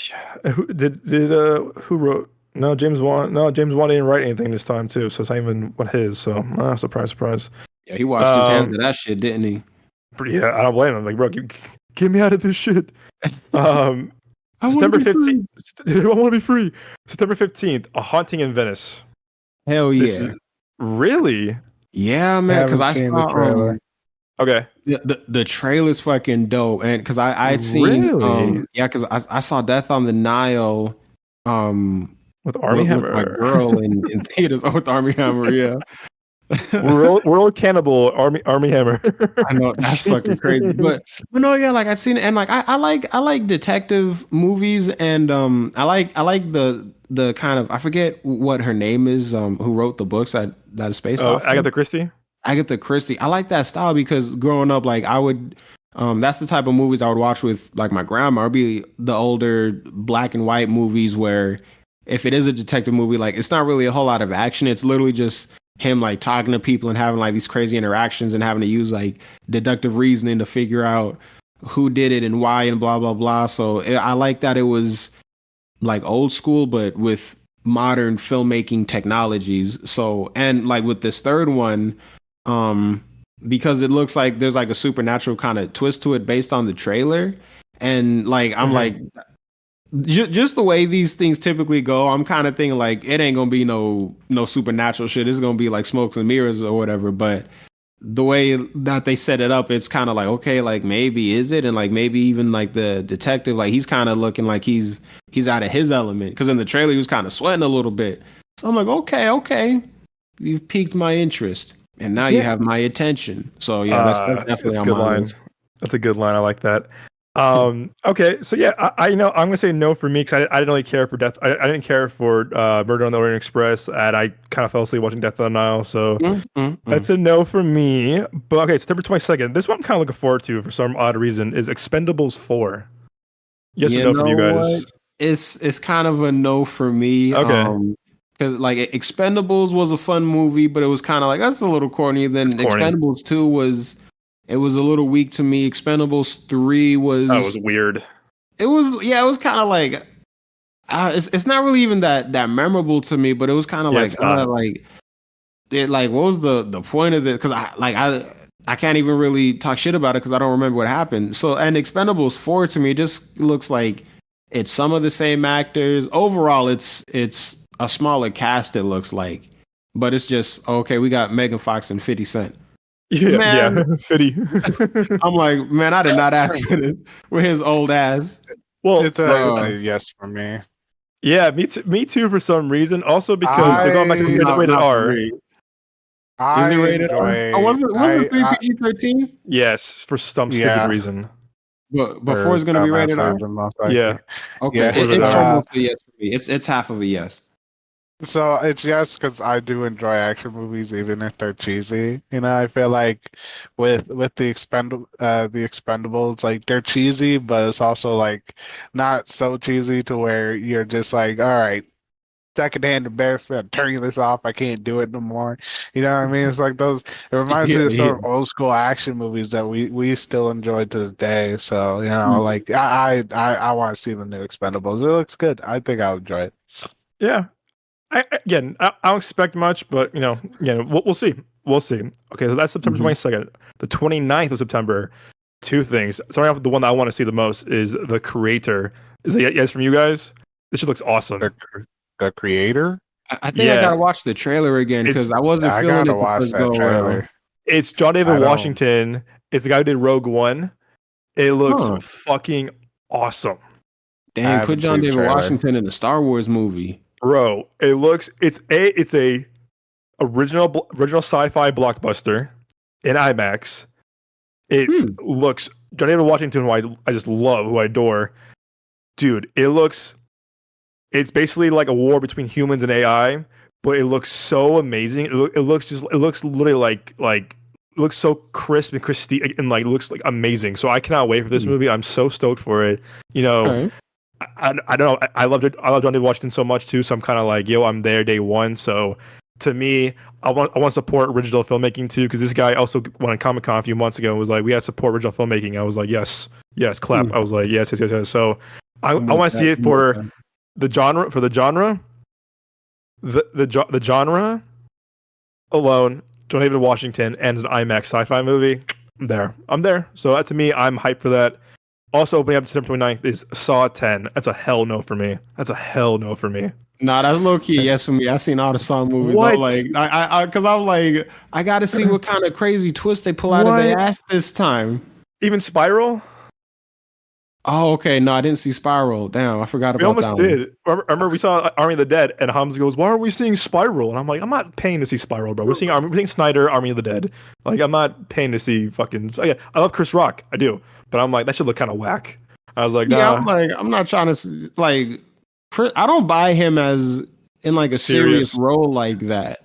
Yeah. Who wrote? No, James Wan. No, James Wan didn't write anything this time too. So it's not even what his. So surprise. Yeah, he washed his hands of that shit, didn't he? Yeah, I don't blame him. Like, bro, get me out of this shit. September 15th. I want to be free. September 15th, A Haunting in Venice. Hell yeah. Really? Yeah, man. Because I Haven't seen saw the trailer. Okay. the trailer's fucking dope, and because I'd seen Really? yeah, because I saw Death on the Nile With Army with Hammer. my girl in theaters with Army Hammer, yeah. World Cannibal Army Hammer. I know that's fucking crazy, but no, yeah, like I've seen it, and like I like detective movies, and I like the kind of I forget what her name is, who wrote the books that is based off. Agatha Christie. Agatha Christie. I like that style because growing up, like I would, that's the type of movies I would watch with like my grandma. It'd be the older black and white movies where if it is a detective movie, like it's not really a whole lot of action. It's literally just him like talking to people and having like these crazy interactions and having to use like deductive reasoning to figure out who did it and why and blah, blah, blah. So I like that it was like old school, but with modern filmmaking technologies. So, and like with this third one, because it looks like there's like a supernatural kind of twist to it based on the trailer. And like I'm like just the way these things typically go, I'm kind of thinking like it ain't gonna be no supernatural shit. It's gonna be like smokes and mirrors or whatever. But the way that they set it up, it's kind of like, okay, like maybe is it, and like maybe even like the detective, like he's kind of looking like he's out of his element, because in the trailer he was kind of sweating a little bit. So I'm like, okay, you've piqued my interest, and now you have my attention. So yeah, that's definitely a on good my line. list. That's a good line. I like that. Okay, so yeah, I know I'm gonna say no for me because I didn't really care for Death. I didn't care for Murder on the Orient Express, and I kind of fell asleep watching Death on the Nile. So that's a no for me. But okay, September 22nd. This one I'm kind of looking forward to for some odd reason is Expendables 4. Yes or no from you guys? What? It's kind of a no for me. Okay. Because like Expendables was a fun movie, but it was kind of like that's a little corny. Then It's corny. Expendables 2 was a little weak to me. Expendables 3 was That was weird. it was kind of like it's not really even that memorable to me, but it was kind of Yeah, it's not. like what was the point of it? Because I can't even really talk shit about it because I don't remember what happened. So and Expendables 4 to me just looks like it's some of the same actors. Overall, it's a smaller cast. It looks like, but it's just okay. We got Megan Fox and 50 Cent. Yeah, Man. yeah, Fitty. I'm like, man, I did not ask for this with his old ass. Well, It's bro. a yes for me. yeah, me too for some reason. Also because they're going back to rated R. Is I it rated R? enjoy. Oh, was it 3 PG-13? Yes, for some stupid Yeah. reason. But before it's gonna be rated R. Yeah. Okay, Yeah, it's R. almost a yes for me. It's half of a yes. So it's yes because I do enjoy action movies even if they're cheesy. You know, I feel like with the Expendables, like they're cheesy, but it's also like not so cheesy to where you're just like, all right, secondhand embarrassment, I'm turning this off, I can't do it no more. You know what I mean? It's like those. It reminds me of sort of old school action movies that we still enjoy to this day. So you know, like I want to see the new Expendables. It looks good. I think I'll enjoy it. Yeah. I don't expect much, but we'll see. We'll see. Okay, so that's September 22nd. The 29th of September, two things. Starting off with the one that I want to see the most is The Creator. Is it yes from you guys? This shit looks awesome. The Creator? I think I gotta watch the trailer again because I wasn't feeling it the watch first that go trailer. around. It's John David Washington. It's the guy who did Rogue One. It looks fucking awesome. Dang, put John David Washington in a Star Wars movie. Bro, it's a original sci-fi blockbuster in IMAX. It looks John David Washington, who I just love, who I adore. Dude, it's basically like a war between humans and AI, but it looks so amazing. It looks literally like it looks so crisp and crispy and like looks like amazing. So I cannot wait for this movie. I'm so stoked for it. You know, I don't know. I love John David Washington so much too. So I'm kind of like, yo, I'm there day one. So to me, I want to support original filmmaking too, because this guy also went on Comic-Con a few months ago and was like, we have to support original filmmaking. I was like, yes, clap. I was like, yes. So I want to see it for the genre, the genre alone. John David Washington and an IMAX sci-fi movie. I'm there. So that, to me, I'm hyped for that. Also opening up September 29th is Saw 10. That's a hell no for me. Nah, that's low key yes for me. I seen all the Saw movies. What? I'm like, because I'm like, I got to see what kind of crazy twist they pull out of their ass this time. Even Spiral? Oh, okay. No, I didn't see Spiral. Damn, I forgot about that. We almost did. Remember, we saw Army of the Dead, and Hamza goes, "Why are we seeing Spiral?" And I'm like, "I'm not paying to see Spiral, bro. We're seeing Snyder, Army of the Dead. Like, I'm not paying to see fucking." Yeah, I love Chris Rock, I do, but I'm like, that should look kind of whack. I was like, nah. Yeah, I'm like, I'm not trying to like. I don't buy him as in like a serious role like that.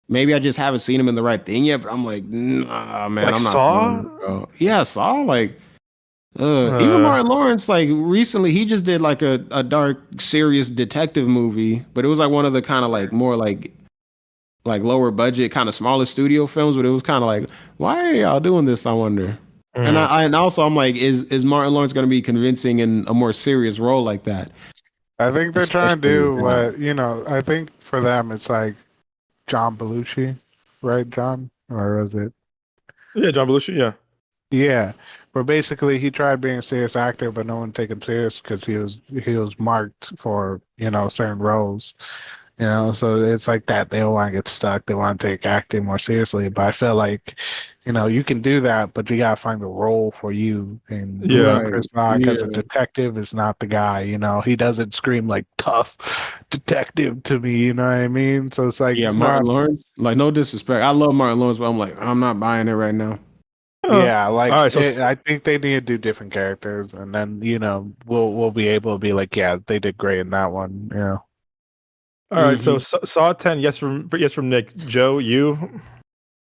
Maybe I just haven't seen him in the right thing yet. But I'm like, nah, man. Like I'm not. Saw? Yeah, Saw. Like, even Martin Lawrence. Like recently, he just did like a dark, serious detective movie, but it was like one of the kind of like more like lower budget, kind of smaller studio films. But it was kind of like, why are y'all doing this? I wonder. And also I'm like, is Martin Lawrence going to be convincing in a more serious role like that? I think they're trying to do what I think for them it's like John Belushi, right? John or was it? Yeah, John Belushi. Yeah. Yeah, where basically he tried being a serious actor, but no one take him serious because he was marked for certain roles. So it's like that. They don't want to get stuck. They want to take acting more seriously. But I feel like, you can do that, but you gotta find the role for you. And Yeah. Right. Chris Rock as a Yeah. detective is not the guy. He doesn't scream like tough detective to me. You know what I mean? So it's like Yeah, it's Martin not. Lawrence. Like, no disrespect. I love Martin Lawrence, but I'm like, I'm not buying it right now. Yeah, All right. So I think they need to do different characters, and then we'll be able to be like, yeah, they did great in that one. Yeah. all right. So Hmm. Saw 10. Yes from Nick. Joe, you.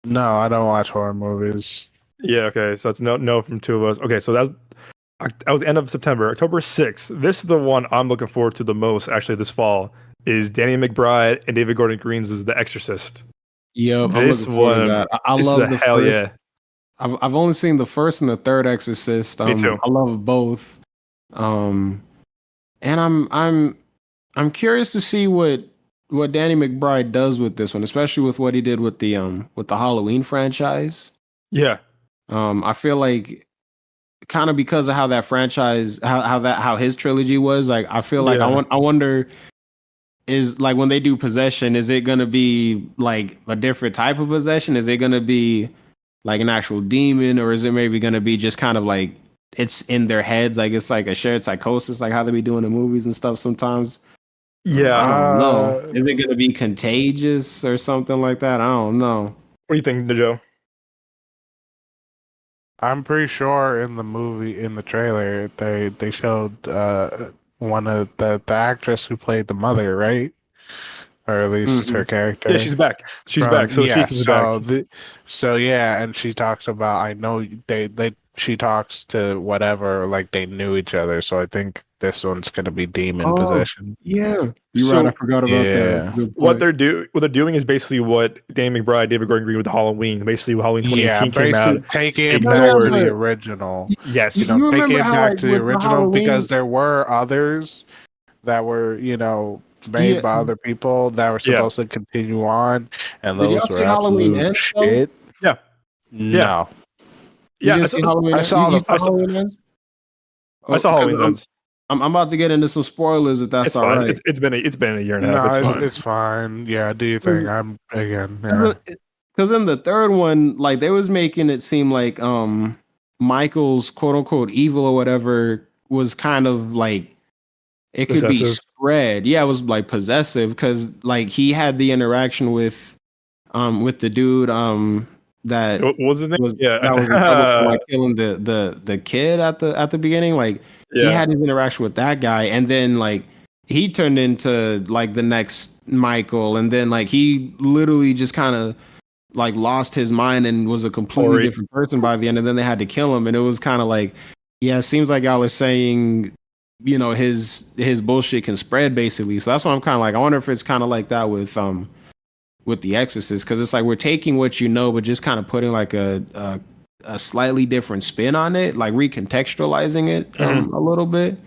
No, I don't watch horror movies. Yeah. Okay. So that's no from two of us. Okay. So that was the end of September. October 6th. This is the one I'm looking forward to the most. Actually, this fall is Danny McBride and David Gordon Green's The Exorcist. Yep, I'm This looking forward to one. that. I This is a love the hell first. yeah. I've only seen the first and the third Exorcist. Me too. I love both. Um, and I'm curious to see what Danny McBride does with this one, especially with what he did with the Halloween franchise. Yeah. I feel like kind of because of how that franchise, how his trilogy was, like I feel like Yeah. I wonder is like when they do possession, is it gonna be like a different type of possession? Is it gonna be like an actual demon, or is it maybe gonna be just kind of like it's in their heads, like it's like a shared psychosis, like how they be doing in movies and stuff sometimes? I Yeah. don't know. Uh, Is it gonna be contagious or something like that? I don't know. What do you think, Joe? I'm pretty sure in the movie, in the trailer, they showed one of the actress who played the mother, right? Or at least Hmm. her Yeah, character she's back. She's back. from So she yeah. comes back. So yeah, and she talks about I know they she talks to whatever like they knew each other. So I think this one's gonna be demon Oh, possession. yeah. You're right. I So forgot about that. That's Yeah. a good what point. they're doing is basically what Danny McBride, David Gordon Green with Halloween. Basically, when Halloween Yeah, 2018 came out, basically taking it No, yeah, back to ignored. the but original. Yes. you Taking remember it how back like to the with the original because Halloween, there were others that were, made yeah. by other people that were Yeah. supposed to continue on, and Did y'all those were see Halloween absolute Ends though? shit. Yeah. Yeah. No, You Yeah. didn't see Halloween? I saw You the. saw I saw, Halloween Ends? I Oh, saw because Halloween's Ends. I'm about to get into some spoilers if that's It's all fine. right. It's been a year and a half. No, It's it's fine. it's fine. Yeah, do you think I'm again? Yeah. Because in the third one, like they was making it seem like Michael's quote unquote evil or whatever was kind of like it could be Possessive. spread. Yeah, it was like possessive because like he had the interaction with the dude that What was his name? that was in trouble for Yeah. like killing the kid at the beginning. Like he Yeah. had his interaction with that guy, and then like he turned into like the next Michael, and then like he literally just kind of like lost his mind and was a completely Corey. different person by the end, and then they had to kill him, and it was kind of like, yeah, it seems like y'all are saying, his bullshit can spread basically. So that's why I'm kind of like, I wonder if it's kind of like that with The Exorcist, because it's like we're taking what you know, but just kind of putting like a slightly different spin on it, like recontextualizing it Mhm. a little bit.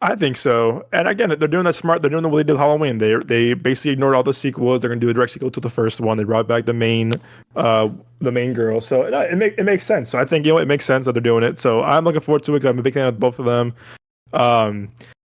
I think so. And again, they're doing that smart. They're doing the way they did Halloween. They basically ignored all the sequels. They're gonna do a direct sequel to the first one. They brought back uh, the main girl. So it makes sense. So I think it makes sense that they're doing it. So I'm looking forward to it because I'm a big fan of both of them. Um,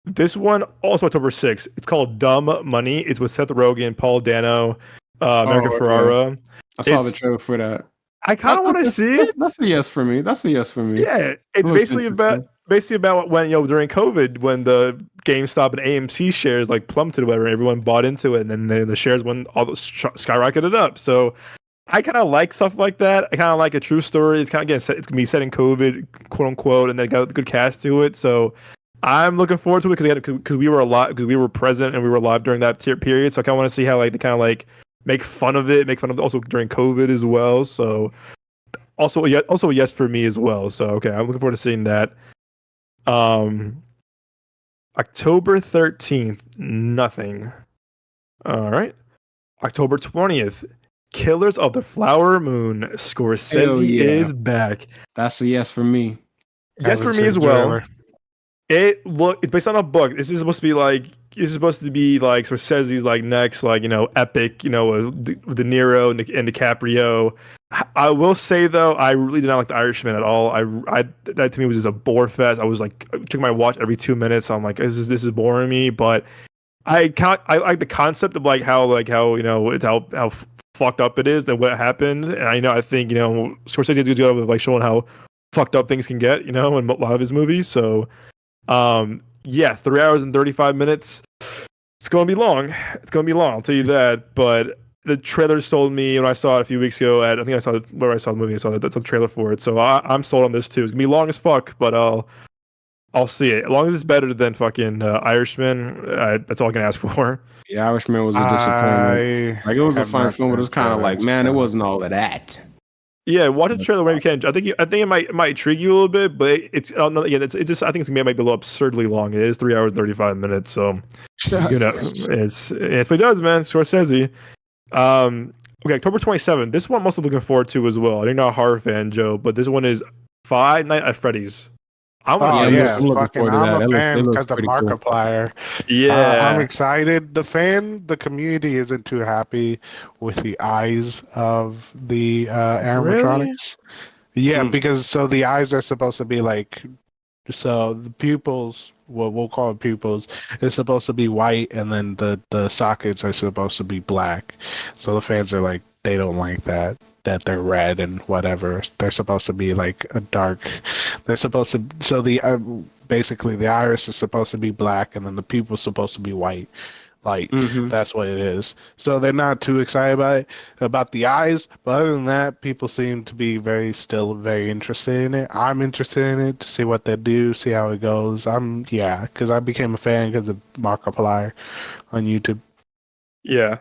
this one also October 6th. It's called Dumb Money. It's with Seth Rogen, Paul Dano, America Oh yeah, Ferrara. I saw the It's trailer for that. I kind of want to see it. That's a yes for me. That's a yes for me. Yeah, It it's looks interesting. basically about when during COVID when the GameStop and AMC shares like plummeted or whatever, everyone bought into it, and then the shares went all skyrocketed up. So I kind of like stuff like that. I kind of like a true story. It's kind of it's gonna be set in COVID, quote unquote, and they got a good cast to it. So I'm looking forward to it because we were because we were present and we were live during that period. So I kind of want to see how like they kind of like make fun of it, make fun of it also during COVID as well. So also a yes for me as well. So okay, I'm looking forward to seeing that. Um, October 13th, nothing. All right. October 20th, Killers of the Flower Moon. Hell Scorsese yeah, is back. that's a yes for me. Yes for Haven't me seen as the well. trailer. It's based on a book. This is supposed to be like it's supposed to be like Scorsese's like next like epic with De Niro and DiCaprio. I will say though, I really did not like The Irishman at all. I that to me was just a bore fest. I was like checking my watch every 2 minutes. So I'm like, this is boring me. But I like the concept of how it's how fucked up it is and what happened. And I think Scorsese did a good job of like showing how fucked up things can get in a lot of his movies. So yeah, 3 hours and 35 minutes. It's gonna be long. It's gonna be long. I'll tell you that. But the trailer sold me when I saw it a few weeks ago. I think I saw where I saw the movie. I saw that that's a trailer for it. So I'm sold on this too. It's gonna be long as fuck, but I'll see it. As long as it's better than fucking Irishman, that's all I can ask for. The Irishman was a disappointment. Like, it was a have fun not film, but it was seen kind of like, trailers, man, it so- wasn't all of that. Yeah, watch the trailer when you can. I think it might intrigue you a little bit, but again, it's just I think it's gonna be might be a little absurdly long. It is 3 hours 35 minutes, so it's what it does, man. Scorsese. Okay, October 27th. This one I'm also looking forward to as well. I know you're not a horror fan, Joe, but this one is Five Nights at Freddy's. I want to Oh see yeah, this. I'm looking fucking! forward to I'm that. a That looks- fan that looks because of pretty cool. Markiplier. Yeah, I'm excited. The community isn't too happy with the eyes of the Really? animatronics. Yeah, Hmm. because so the eyes are supposed to be like, so the pupils, what we'll call it pupils, is supposed to be white, and then the sockets are supposed to be black. So the fans are like, they don't like that they're red and whatever. They're supposed to be like a dark. They're supposed to. So the basically the iris is supposed to be black, and then the pupil's supposed to be white. Like Mhm. that's what it is. So they're not too excited about the eyes, but other than that, people seem to be still very interested in it. I'm interested in it to see what they do, see how it goes. Because I became a fan because of Markiplier on YouTube. yeah.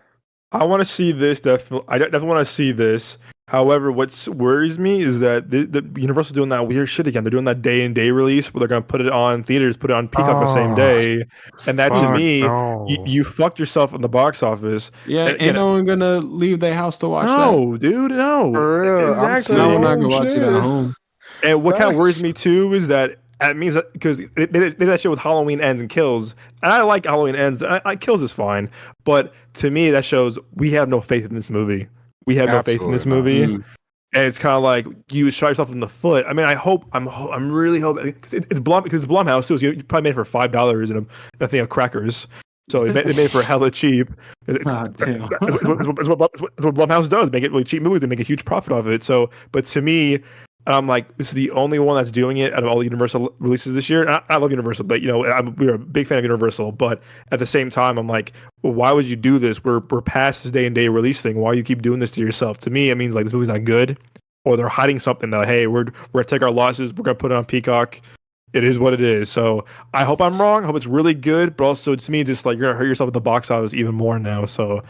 I want to see this. Definitely, I definitely want to see this. However, what worries me is that the Universal's doing that weird shit again. They're doing that day and day release where they're gonna put it on theaters, put it on Peacock the same Oh, day, and that to fuck me, no. you fucked yourself in the box office. Yeah, And ain't again, no one gonna leave their house to watch that. no, dude, no, For real, I'm exactly. No one not saying gonna watch it at shit. home. And what kind of worries Facts. me too is that it means that because they did that shit with Halloween Ends and Kills, and I like Halloween Ends. Kills is fine, but to me that shows we have no faith in this movie. We have no faith in this Absolutely not. movie, Mm. and it's kind of like you shot yourself in the foot. I mean, I'm really hoping because it's Blumhouse too. So you probably made it for $5 and a thing of crackers. So they made it for hella cheap. Ah, damn. It's what Blumhouse does. Make it really cheap movies and make a huge profit off of it. So, but to me, I'm like, this is the only one that's doing it out of all the Universal releases this year. And I love Universal, but we're a big fan of Universal. But at the same time, I'm like, well, why would you do this? We're past this day and day release thing. Why do you keep doing this to yourself? To me, it means like this movie's not good, or they're hiding something that hey, we're gonna take our losses. We're gonna put it on Peacock. It is what it is. So I hope I'm wrong. I hope it's really good. But also to me, it's just like you're gonna hurt yourself at the box office even more now. So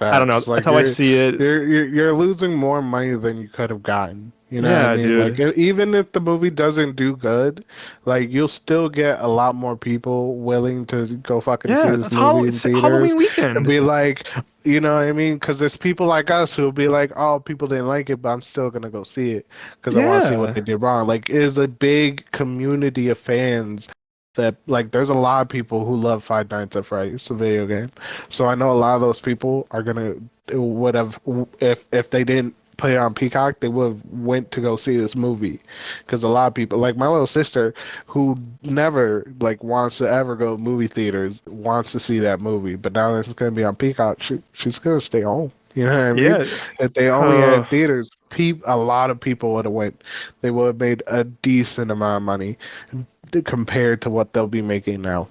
I don't know. Facts. Like That's how I see it. you're losing more money than you could have gotten. You know what I Yeah, mean? dude. Like even if the movie doesn't do good, like you'll still get a lot more people willing to go fucking see Yeah, this that's movie in it's theaters Halloween and weekend. be like, you know what I mean? Because there's people like us who'll be like, oh, people didn't like it, but I'm still gonna go see it because I want to see what Yeah. they did wrong. Like, it is a big community of fans that like there's a lot of people who love Five Nights at Freddy's, the video game. So I know a lot of those people are gonna would have if they didn't put it on Peacock, they would have went to go see this movie because a lot of people, like my little sister, who never like wants to ever go to movie theaters, wants to see that movie. But now that it's gonna be on Peacock, she's gonna stay home. You know what I mean? Yeah. If they only had theaters, a lot of people would have went. They would have made a decent amount of money compared to what they'll be making now.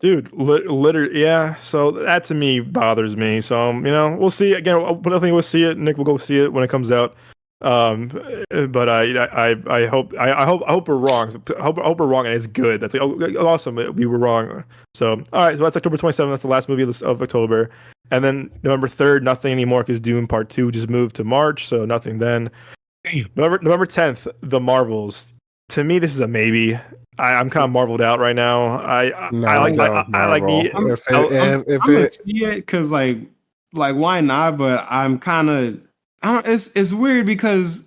Dude, literally, yeah. So that to me bothers me. So we'll see. Again, but I think we'll see it. Nick will go see it when it comes out. But I hope we're wrong. I hope we're wrong and it's good. That's like, awesome. We were wrong. So all right. So that's October 27th. That's the last movie of October. And then November 3rd, nothing anymore because Dune Part 2 just moved to March. So nothing then. Damn. November 10th, The Marvels. To me, this is a maybe. I'm kind of marveled out right now. No, I like go I like Marvel. the If I'm gonna see it because like why not? But I'm kind of I don't. It's weird because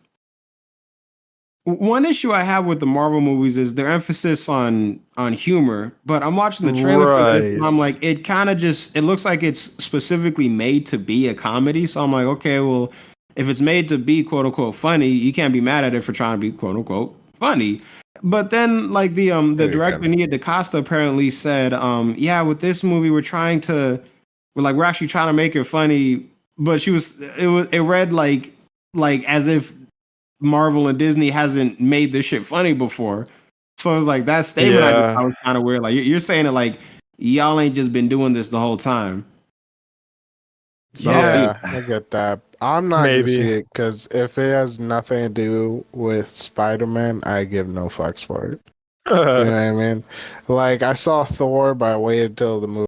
One issue I have with the Marvel movies is their emphasis on humor. But I'm watching the trailer for this, and I'm like, Right. it kind of just it looks like it's specifically made to be a comedy. So I'm like, okay, well, if it's made to be quote unquote funny, you can't be mad at it for trying to be quote unquote funny. But then like the Yeah, you director can. Nia DaCosta apparently said, yeah, with this movie we're actually trying to make it funny, but it read like as if Marvel and Disney hasn't made this shit funny before. So it's like that statement I just Yeah. thought was kind of weird. Like you're saying it like y'all ain't just been doing this the whole time. But I'll see. Yeah, I get that. I'm not gonna Maybe. see it because if it has nothing to do with Spider-Man, I give no fucks for it. You know what I mean? Like I saw Thor, but I waited until the movie,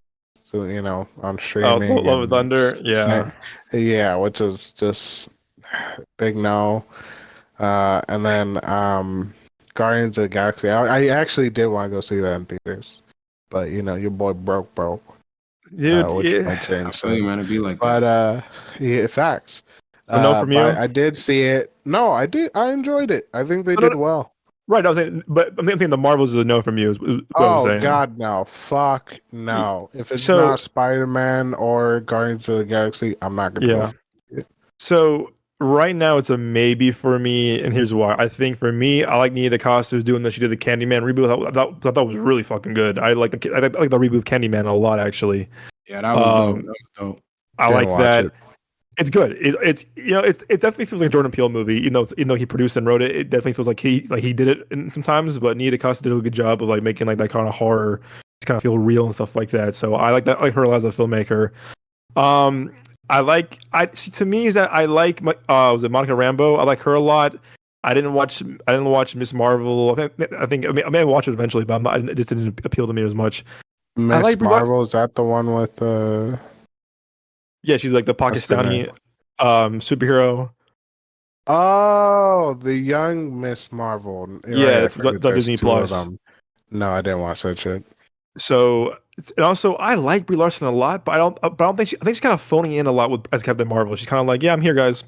on Oh, streaming Love and and Thunder. Yeah. yeah, which was just big no. And then Guardians of the Galaxy. I actually did want to go see that in theaters, but your boy broke, Dude, which yeah. might I change feel you, things. man. It'd be like But that. yeah, facts. So no from But you? I did see it. No, I did. I enjoyed it. I think they No, no, did no. well. Right, I was saying, but I mean the Marvels is a no from you, is what I was Oh saying. God, no! Fuck no! If it's So not Spider-Man or Guardians of the Galaxy, I'm not gonna go yeah. see it. So right now it's a maybe for me, and here's why. I think for me, I like Nia DaCosta who's doing that. She did the Candyman reboot. I thought was really fucking good. I like the reboot of Candyman a lot actually. Yeah, that was dope. Um, That was dope. I Didn't like watch that. it. It's good. It definitely feels like a Jordan Peele movie. Even though he produced and wrote it, it definitely feels like he did it sometimes. But Nia DaCosta did a good job of like making like that kind of horror to kind of feel real and stuff like that. So I like that. I like her a lot as a filmmaker. Um, I see, to me is that I like was it Monica Rambeau? I like her a lot. I didn't watch Miss Marvel. I may watch it eventually, but it just didn't appeal to me as much. I Miss like Brie Lar- Marvel, is that the one with Yeah, she's like the what's the name? Pakistani superhero. Oh, the young Miss Marvel. Yeah, Right, I it's forget on there's Disney two of Plus. them. No, I didn't watch that shit. So and also I like Brie Larson a lot, but I don't think I think she's kind of phoning in a lot with as Captain Marvel. She's kind of like, yeah, I'm here, guys.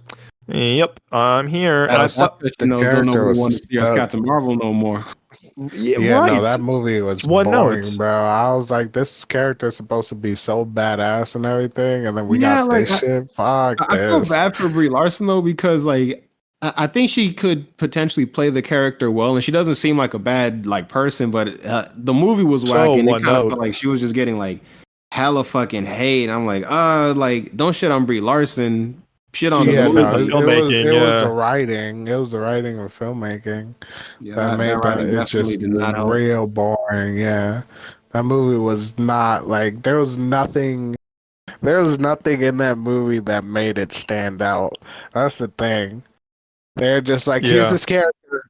Yep, I'm here. And I That's thought, because she The knows don't character nobody was want to see us stuck. Captain Marvel no more. yeah, Yeah, no, right. that movie was It's one boring, note. bro. I was like, this character is supposed to be so badass and everything, and then we Yeah, got like this shit. Fuck I feel this. bad for Brie Larson though because like I think she could potentially play the character well, and she doesn't seem like a bad like person. But the movie was whack, So and it one kind of felt note. like she was just getting like hella fucking hate. And I'm like don't shit on Brie Larson, shit on the Yeah, The no, movie. filmmaking, it was the yeah, writing. It was the writing and filmmaking Yeah, that that made writing it's definitely just did not help. real boring. Yeah, that movie was not like there was nothing in that movie that made it stand out. That's the thing. They're just like, here's yeah. this character,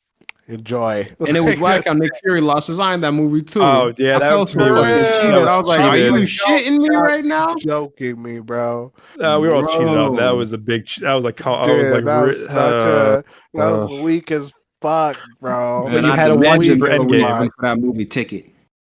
enjoy. And it was Like whack this. how Nick Fury lost his eye in that movie too. Oh yeah, I that felt to me so For fucking was that cheated. real. I was was like, I are was you cheated. like, yo, shitting me stop right now? joking me, bro. We were all cheated on. That Bro. was a big. That was like I was like, Dude, that uh, was weak as fuck, bro. but Man, you I had to watch it demanded Weak for as hella Endgame. refund fuck. for that movie ticket.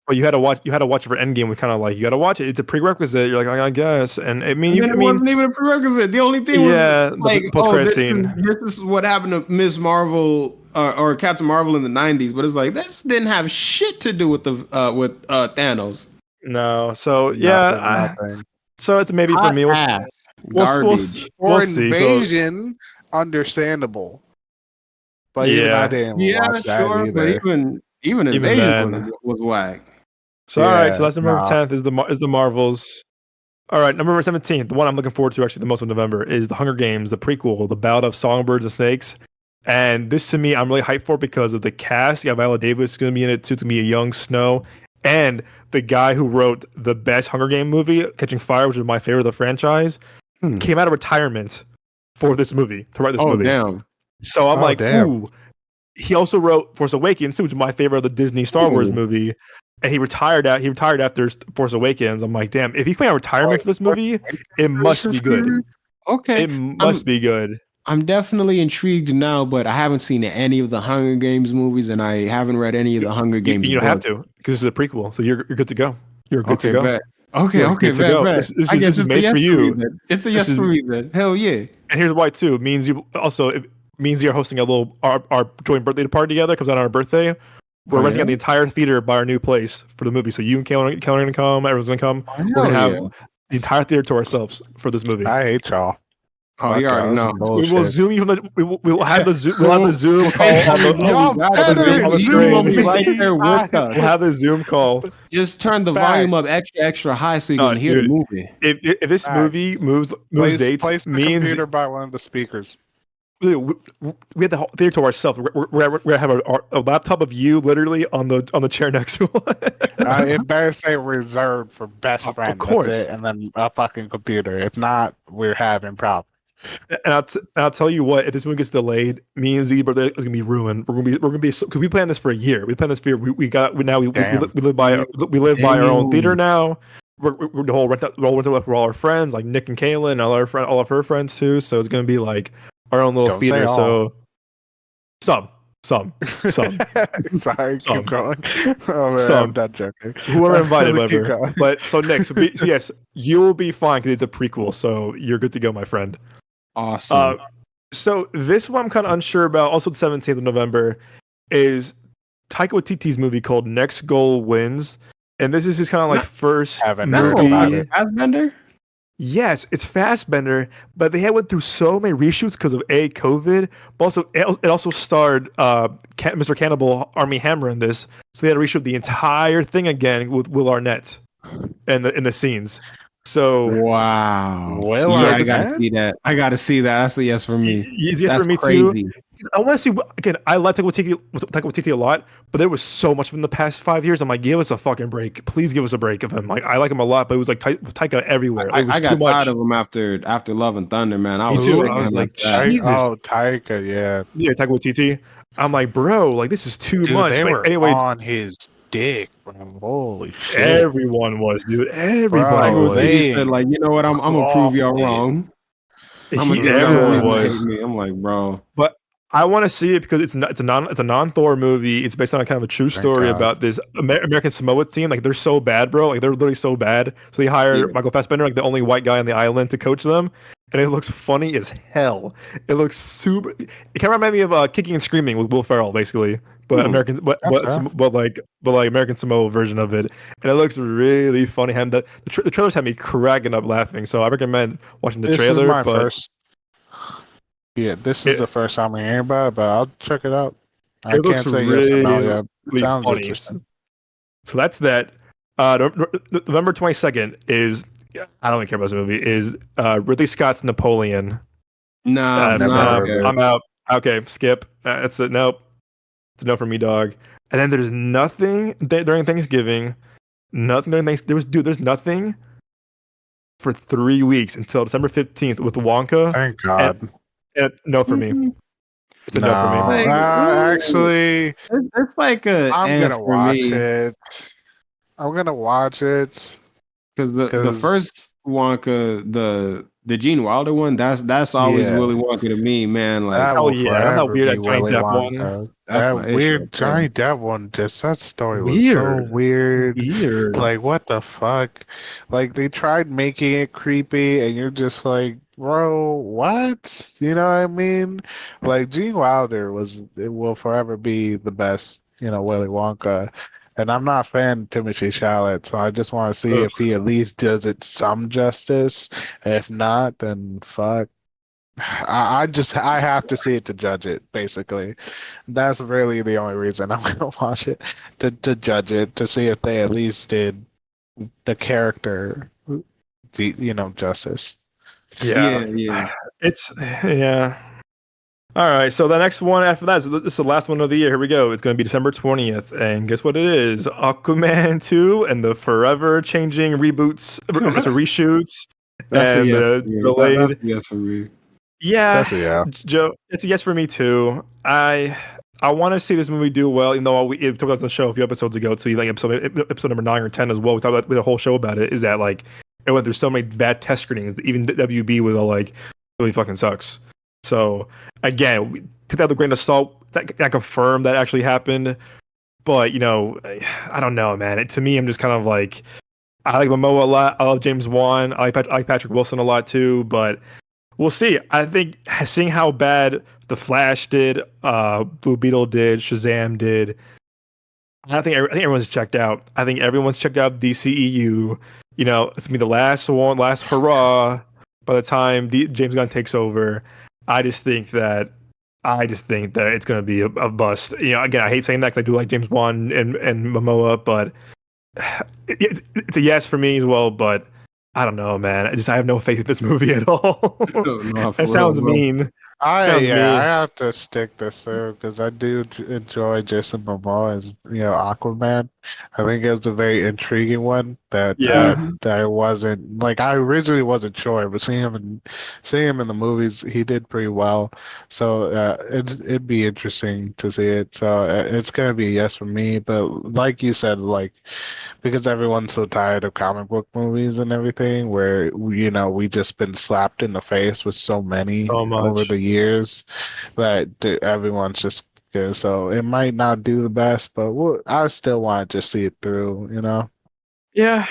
But you had to watch it for Endgame. We kind of like you got to watch it. It's a prerequisite. You're like, I guess. And I mean, And then I it mean, wasn't even a prerequisite. The only thing was yeah, like, the post oh, credit scene. this is what happened to Miss Marvel or Captain Marvel in the '90s. But it's like this didn't have shit to do with the with Thanos. No, so yeah, Nothing, nothing. so it's maybe for Hot me. ass garbage. We'll For see. So invasion, understandable. But even I yeah, didn't Yeah, watch that sure, but either. even even Invasion then. was whack. So all right, so Yeah, that's November no. 10th is the Marvels. All right, November 17th, the one I'm looking forward to actually the most of November is the Hunger Games, the prequel, the Ballad of Songbirds and Snakes. And this to me, I'm really hyped for because of the cast. You got Viola Davis going to be in it too. It's going to be a young Snow. And the guy who wrote the best Hunger Game movie, Catching Fire, which is my favorite of the franchise, Hmm. came out of retirement for this movie, to write this Oh movie. damn. So I'm Oh, like, damn. ooh. He also wrote Force Awakens, which is my favorite of the Disney Star Wars Ooh. movie. And he retired after Force Awakens. I'm like, damn, if he's playing out retirement for this movie, it must be good. Okay. It must be good. I'm definitely intrigued now, but I haven't seen any of the Hunger Games movies, and I haven't read any of the Hunger Games You don't have books. to because this is a prequel, so you're good to go. You're good to Okay, go. bet. Okay, You're okay, good to bet, go. bet. This I guess is it's a made yes for for me you. then. It's a This yes is, for me then. Hell yeah. and here's why too. It means you also means you're hosting our joint birthday party together. Comes out on our birthday. We're renting out the entire theater by our new place for the movie. So you and Kellen are gonna come. Everyone's gonna come. We're gonna have the entire theater to ourselves for this movie. I hate y'all. Oh, you already know. We will zoom you from the. We will have the zoom. We'll have the Zoom call on the. Y'all the screen. Right there with us. We'll have the Zoom call. Just turn the volume up extra high so you can hear the movie. If this movie moves dates, place the means computer by one of the speakers. we have the whole theater to ourselves. We're gonna have a laptop of you literally on the chair next to us. It better say reserved for best friend. Of course. That's it, and then a fucking computer. If not, we're having problems. And I'll tell you what, if this movie gets delayed, me and Z's birthday is gonna be ruined. We're gonna be because we planned this for a year. We planned this for a year. We live by our own theater now. We're the whole rental for all our friends, like Nick and Kaylin, and all of her friends too. So it's gonna be like our own little theater. So some. Sorry, Some. keep going. Oh, man, I'm done joking. Whoever invited, whatever. But so Nick, so yes, you will be fine because it's a prequel. So you're good to go, my friend. Awesome. So this one I'm kind of unsure about. Also, the 17th of November is Taika Waititi's movie called Next Goal Wins, and this is his kind of like first movie. Fassbender? Yes, it's Fassbender, but they had went through so many reshoots because of COVID, but also it also starred Mr. Cannibal Armie Hammer in this, so they had to reshoot the entire thing again with Will Arnett in the scenes. So wow, I gotta see that. That's a yes for me. Yes for me crazy. too. I want to see again. I like Taika Waititi a lot, but there was so much of him in the past 5 years. I'm like, give us a fucking break, please give us a break of him. Like, I like him a lot, but it was like Taika everywhere. Like, I got tired of him after Love and Thunder, man. I was like, Jesus. Oh, Taika, yeah, Taika Waititi. I'm like, bro, like this is too much. They were anyway, on his dick, bro. Holy shit! Everyone was, dude. Everybody was. was. Said, like, you know what? I'm gonna prove y'all wrong. Everyone was. I'm like, bro, but I want to see it because it's a non-Thor movie. It's based on a kind of a true story about this American Samoa team. Like, they're so bad, bro. Like, they're literally so bad. So they hired Michael Fassbender, like the only white guy on the island, to coach them. And it looks funny as hell. It looks super. It kind of reminds me of Kicking and Screaming with Will Ferrell, basically, but like American Samoa version of it. And it looks really funny. The trailers had me cracking up laughing. So I recommend watching the trailer. This is the first time I'm hearing about it, but I'll check it out. I can't say yes or no yet. It sounds funny. Interesting. So that's that. November 22nd is, I don't really care about this movie, is Ridley Scott's Napoleon. I'm out. Okay, skip. That's it. Nope. It's a no for me, dog. And then there's nothing during Thanksgiving. Nothing during Thanksgiving. There's nothing for 3 weeks until December 15th with Wonka. Thank God. And no for me. It's a no for me. Actually, it's like I'm gonna watch it. I'm gonna watch it because the first Wonka, the Gene Wilder one, that's always Willy Wonka to me, man. Like, how weird that Johnny Depp one. That weird Johnny Depp one. Just that story was so weird. Like, what the fuck? Like, they tried making it creepy, and you're just like, bro, what? You know what I mean? Like, Gene Wilder will forever be the best, Willy Wonka. And I'm not a fan of Timothée Chalamet, so I just want to see if he at least does it some justice. If not, then fuck. I have to see it to judge it, basically. That's really the only reason I'm gonna watch it, to judge it, to see if they at least did the character justice. Yeah. It's all right, so the next one after that, this is the last one of the year. Here we go. It's going to be December 20th, and guess what it is? Aquaman 2 and the forever changing reboots, reshoots, and the delayed. That's a yes for me. Yeah, Joe, it's a yes for me too. I want to see this movie do well, even though we talked about the show a few episodes ago. So, like episode number 9 or 10 as well. We talked about with a whole show about it. Is that like it went through so many bad test screenings? Even WB was all like, really fucking sucks. So again, we took that with a grain of salt. That confirmed that actually happened. But I don't know, man. To me, I'm just kind of like, I like Momoa a lot. I love James Wan. I like Patrick Wilson a lot too. But we'll see. I think seeing how bad the Flash did, Blue Beetle did, Shazam did. I think everyone's checked out. I think everyone's checked out DCEU. You know, it's gonna be the last one, last hurrah. By the time James Gunn takes over, I just think that it's gonna be a bust. You know, again, I hate saying that because I do like James Wan and Momoa, but it's a yes for me as well. But I don't know, man. I have no faith in this movie at all. No, for That real, sounds bro. mean. I Sounds yeah, I mean. have to stick this through because I do enjoy Jason Momoa as Aquaman. I think it was a very intriguing one Yeah. that I wasn't like I originally wasn't sure, but seeing him in the movies, he did pretty well. So it'd be interesting to see it. So it's gonna be a yes for me. But like you said, like because everyone's so tired of comic book movies and everything, where we just been slapped in the face with so many So over much. the years that everyone's just good. So it might not do the best, but I still want to just see it through, you know? Yeah.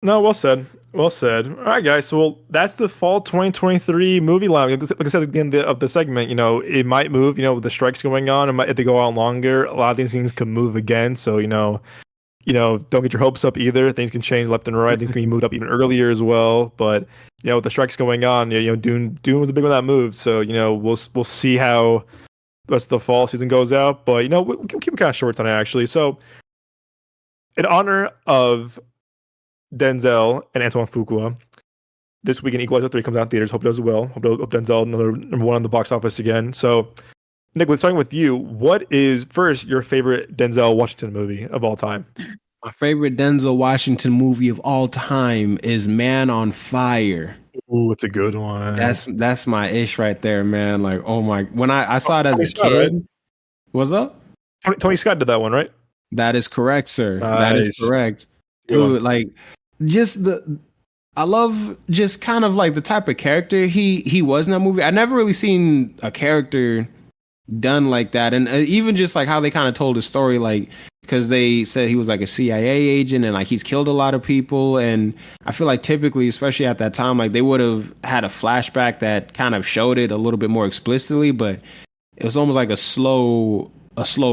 No, well said. Well said. All right, guys. So that's the fall 2023 movie line. Like I said at the beginning of the segment, it might move. With the strikes going on, if they go on longer, a lot of these things could move again. So don't get your hopes up either. Things can change left and right. Things can be moved up even earlier as well. But with the strikes going on, Dune was a big one that moved. So we'll see how the rest of the fall season goes out. But we'll keep it kind of short tonight actually. So in honor of Denzel and Antoine Fuqua, this weekend Equalizer 3 comes out in theaters. Hope it does well. Hope Denzel another number one on the box office again. So Nick, we're starting with you. What is first your favorite Denzel Washington movie of all time? My favorite Denzel Washington movie of all time is Man on Fire. Ooh, it's a good one. That's my ish right there, man. Like, oh my! When I saw it as Tony a Scott, kid, right? what's up? Tony Scott did that one, right? That is correct, sir. That is Nice. correct, Good one. dude. Like, just I love just kind of like the type of character he was in that movie. I never really seen a character done like that, and even just like how they kind of told his story, like because they said he was like a CIA agent and like he's killed a lot of people, and I feel like typically, especially at that time, like they would have had a flashback that kind of showed it a little bit more explicitly, but it was almost like a slow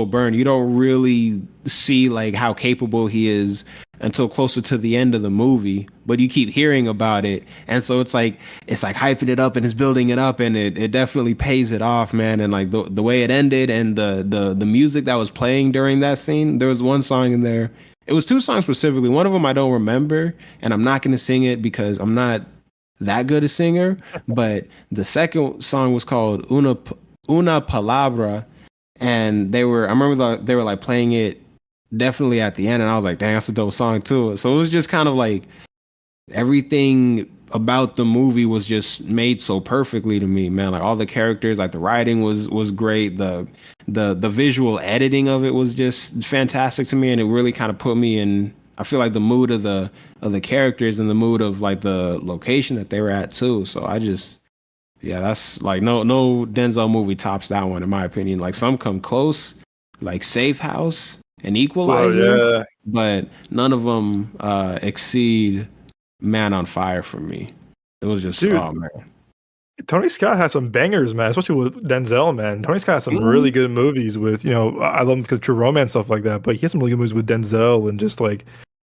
burn. You don't really see like how capable he is until closer to the end of the movie, but you keep hearing about it, and so it's like hyping it up and it's building it up, and it definitely pays it off, man. And like the way it ended and the music that was playing during that scene, there was one song in there. It was two songs specifically. One of them I don't remember, and I'm not going to sing it because I'm not that good a singer. But the second song was called Una Palabra, and I remember they were like playing it definitely at the end, and I was like, dang, that's a dope song too. So it was just kind of like everything about the movie was just made so perfectly to me, man. Like all the characters, like the writing was great. The visual editing of it was just fantastic to me, and it really kind of put me in, I feel like, the mood of the characters and the mood of like the location that they were at too. So yeah, that's like no Denzel movie tops that one in my opinion. Like some come close, like Safe House and Equalizer, yeah. but none of them exceed Man on Fire for me. It was just, Dude, oh man. Tony Scott has some bangers, man, especially with Denzel, man. Tony Scott has some really good movies with, I love him because True Romance, stuff like that, but he has some really good movies with Denzel and just like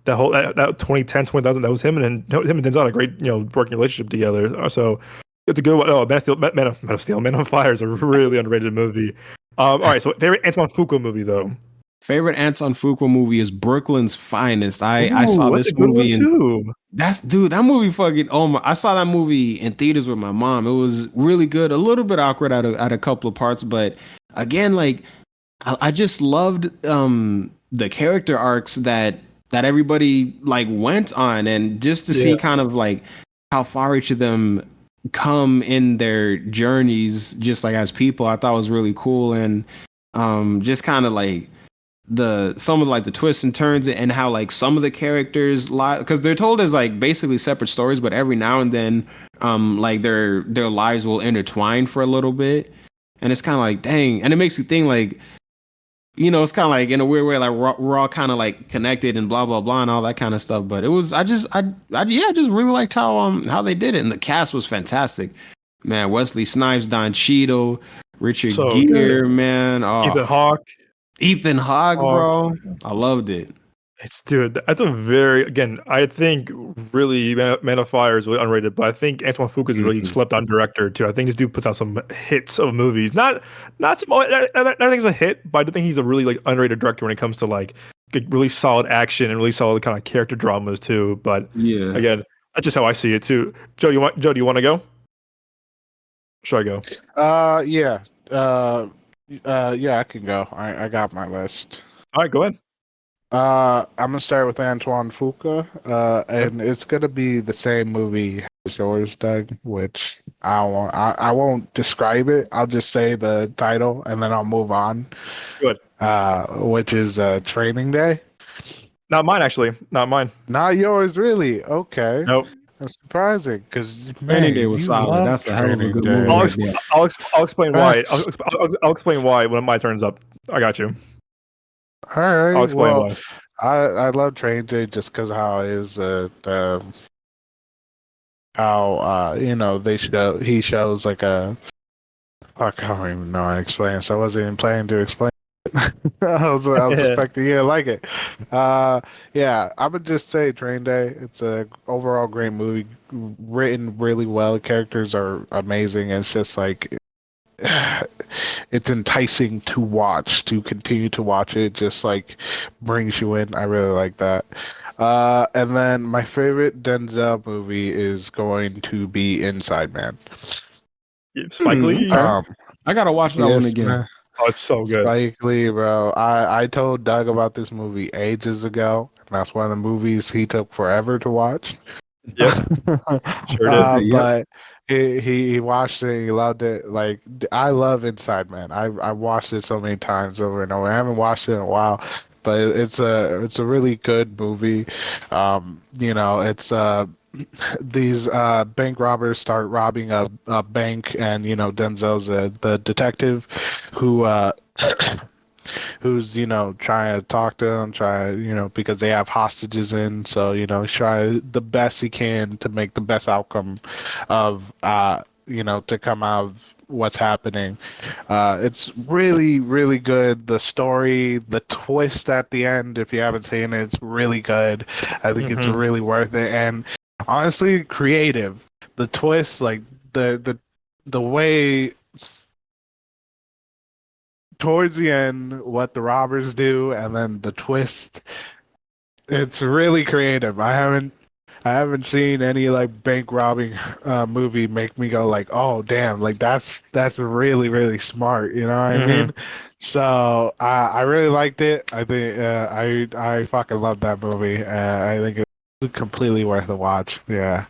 that whole, that 2010, 20,000, that was him and Denzel had a great, working relationship together. So it's a good one. Oh, Man of Steel, Man on Fire is a really underrated movie. All right, so favorite Antoine Fuqua movie, though? Favorite Anton Fuqua movie is Brooklyn's Finest. I Ooh, saw that's this a good one, movie and too. that movie fucking, oh my, I saw that movie in theaters with my mom. It was really good, a little bit awkward at a couple of parts, but again, like I just loved the character arcs that everybody like went on, and just to see kind of like how far each of them come in their journeys just like as people, I thought was really cool. And just kind of like some of like the twists and turns and how like some of the characters lie, because they're told as like basically separate stories, but every now and then like their lives will intertwine for a little bit, and it's kind of like, dang. And it makes you think like, it's kind of like in a weird way, like we're all kind of like connected and blah blah blah and all that kind of stuff. But it was, I just really liked how they did it, and the cast was fantastic. man, Wesley Snipes, Don Cheadle, Richard So Gere, good. man. Ethan Oh, Hawke. Ethan Hawke, Hawke. bro. I loved it. It's dude. That's a very again. I think really Man of Fire is really underrated, but I think Antoine Fuqua is a really Mhm. slept on director too. I think this dude puts out some hits of movies. Not some. I think he's a hit, but I do think he's a really like underrated director when it comes to like good, really solid action and really solid kind of character dramas too. But Yeah. again, that's just how I see it too. Joe, Joe? Do you want to go? Should I go? Yeah. Yeah, I can go. I got my list. All right, go ahead. I'm gonna start with Antoine Fuqua, Okay. and it's gonna be the same movie as yours, Doug. Which I won't describe it. I'll just say the title, and then I'll move on. Good. Which is Training Day. Not mine actually. Not mine. Not yours, really. Okay, Nope. that's surprising because Training Day man, was you solid. love That's a hell of a Training good movie I'll Day. right exp- there. I'll explain why. Facts. I'll explain why when my turn's up. I got you. All I'll right. explain Well, why. I love Training Day just because how it is. How he shows like a fuck, I don't even know how to explain. So I wasn't even planning to explain. I was expecting you to like it. Yeah, I would just say Train Day. It's a overall great movie, written really well. The characters are amazing. It's just like it's enticing to watch, to continue to watch it. Just like brings you in. I really like that. And then my favorite Denzel movie is going to be Inside Man. Spike Lee. Okay. Um, I gotta watch that one yes, again. man. Oh, it's so good. Spike Lee, bro. I told Doug about this movie ages ago, and that's one of the movies he took forever to watch. Yep, sure did. Yep. But he watched it. He loved it. Like I love Inside Man. I watched it so many times over and over. I haven't watched it in a while, but it's a really good movie. It's these bank robbers start robbing a bank, and Denzel's the detective who who's trying to talk to them, because they have hostages in, so he's trying the best he can to make the best outcome of to come out of what's happening. It's really, really good. The story, the twist at the end, if you haven't seen it, it's really good. I think it's Mhm. really worth it, and honestly, creative. The twist, like the way towards the end, what the robbers do, and then the twist. It's really creative. I haven't seen any like bank robbing movie make me go like, oh damn, like that's really really smart. You know what I Mhm. mean? So I really liked it. I think I fucking love that movie. I think it's completely worth a watch. Yeah.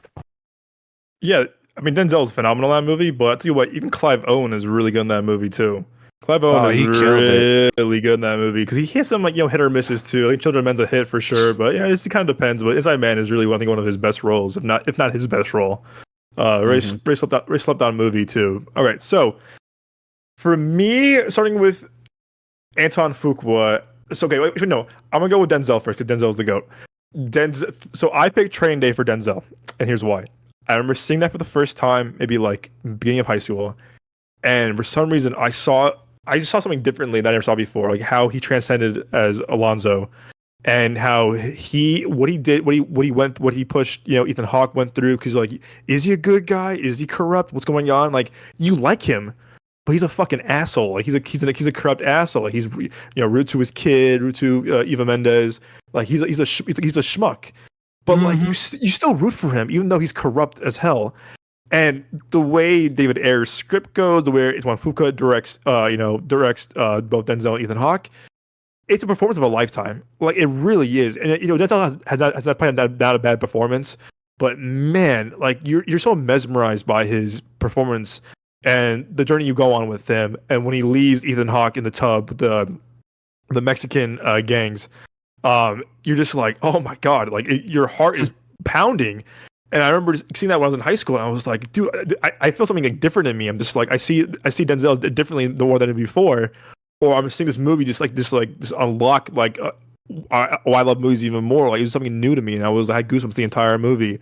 Yeah, I mean Denzel's phenomenal in that movie, but I tell you what, even Clive Owen is really good in that movie too. Clive Owen Oh, is he killed it. really good in that movie because he has some like hit or misses too. Like Children of Men's a hit for sure, but yeah, it kind of depends. But Inside Man is really I think one of his best roles, if not his best role. Mhm. Very slept on movie too. All right, so for me, starting with Anton Fuqua. So okay, wait, no, I'm gonna go with Denzel first because Denzel's the goat. Denzel. So I picked Training Day for Denzel, and here's why. I remember seeing that for the first time, maybe like beginning of high school, and for some reason I just saw something differently that I never saw before, like how he transcended as Alonzo, and how what he did, what he pushed, Ethan Hawke went through, because like, is he a good guy? Is he corrupt? What's going on? Like, you like him, but he's a fucking asshole. Like he's a corrupt asshole. Like he's rude to his kid, rude to Eva Mendes. Like he's a schmuck. But like Mhm. you still root for him, even though he's corrupt as hell. And the way David Ayer's script goes, the way Antoine Fuqua directs both Denzel and Ethan Hawke, it's a performance of a lifetime. Like it really is. And Denzel has not played not a bad performance, but man, like you're so mesmerized by his performance and the journey you go on with him. And when he leaves Ethan Hawke in the tub, the Mexican gangs, you're just like, oh my god, like your heart is pounding. And I remember seeing that when I was in high school, and I was like, dude, I feel something like different in me. I'm just like, I see Denzel differently more than before, or I'm seeing this movie just unlock like I love movies even more. Like it was something new to me, and I had goosebumps the entire movie.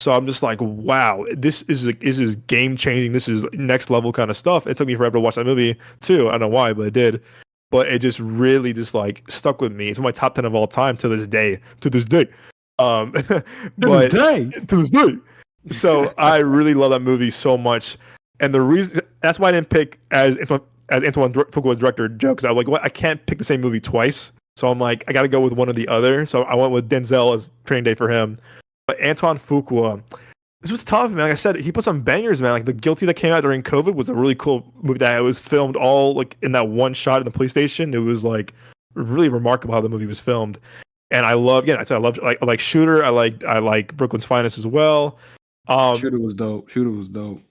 So I'm just like, wow, this is game changing. This is next level kind of stuff. It took me forever to watch that movie too. I don't know why, but it did. But it just really just like stuck with me. It's one of my top 10 of all time to this day. To this day. But day. to this day. So I really love that movie so much, and the reason that's why I didn't pick as Antoine Fuqua director Joe, because I was like, what? I can't pick the same movie twice. So I'm like, I got to go with one or the other. So I went with Denzel as Training Day for him. But Antoine Fuqua, this was tough, man. Like I said, he put some bangers, man. Like The Guilty that came out during COVID was a really cool movie that was filmed all like in that one shot in the police station. It was like really remarkable how the movie was filmed. And I love, again, I said I love I like Shooter. I like Brooklyn's Finest as well. Shooter was dope. Shooter was dope.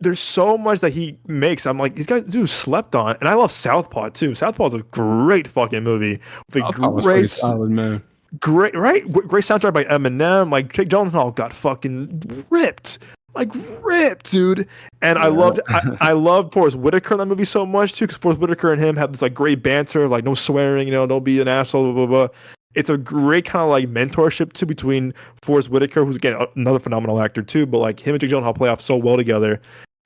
There's so much that he makes. I'm like, these guys do slept on, and I love Southpaw too. Southpaw is a great fucking movie. With a great, solid, man. great, right? Great soundtrack by Eminem. Like Jake Gyllenhaal got fucking ripped, like ripped, dude. And I loved Forrest Whitaker in that movie so much too, because Forrest Whitaker and him have this like great banter, like no swearing, don't be an asshole, blah blah blah. It's a great kind of like mentorship too between Forrest Whitaker, who's again another phenomenal actor too, but like him and Jake Gyllenhaal play off so well together.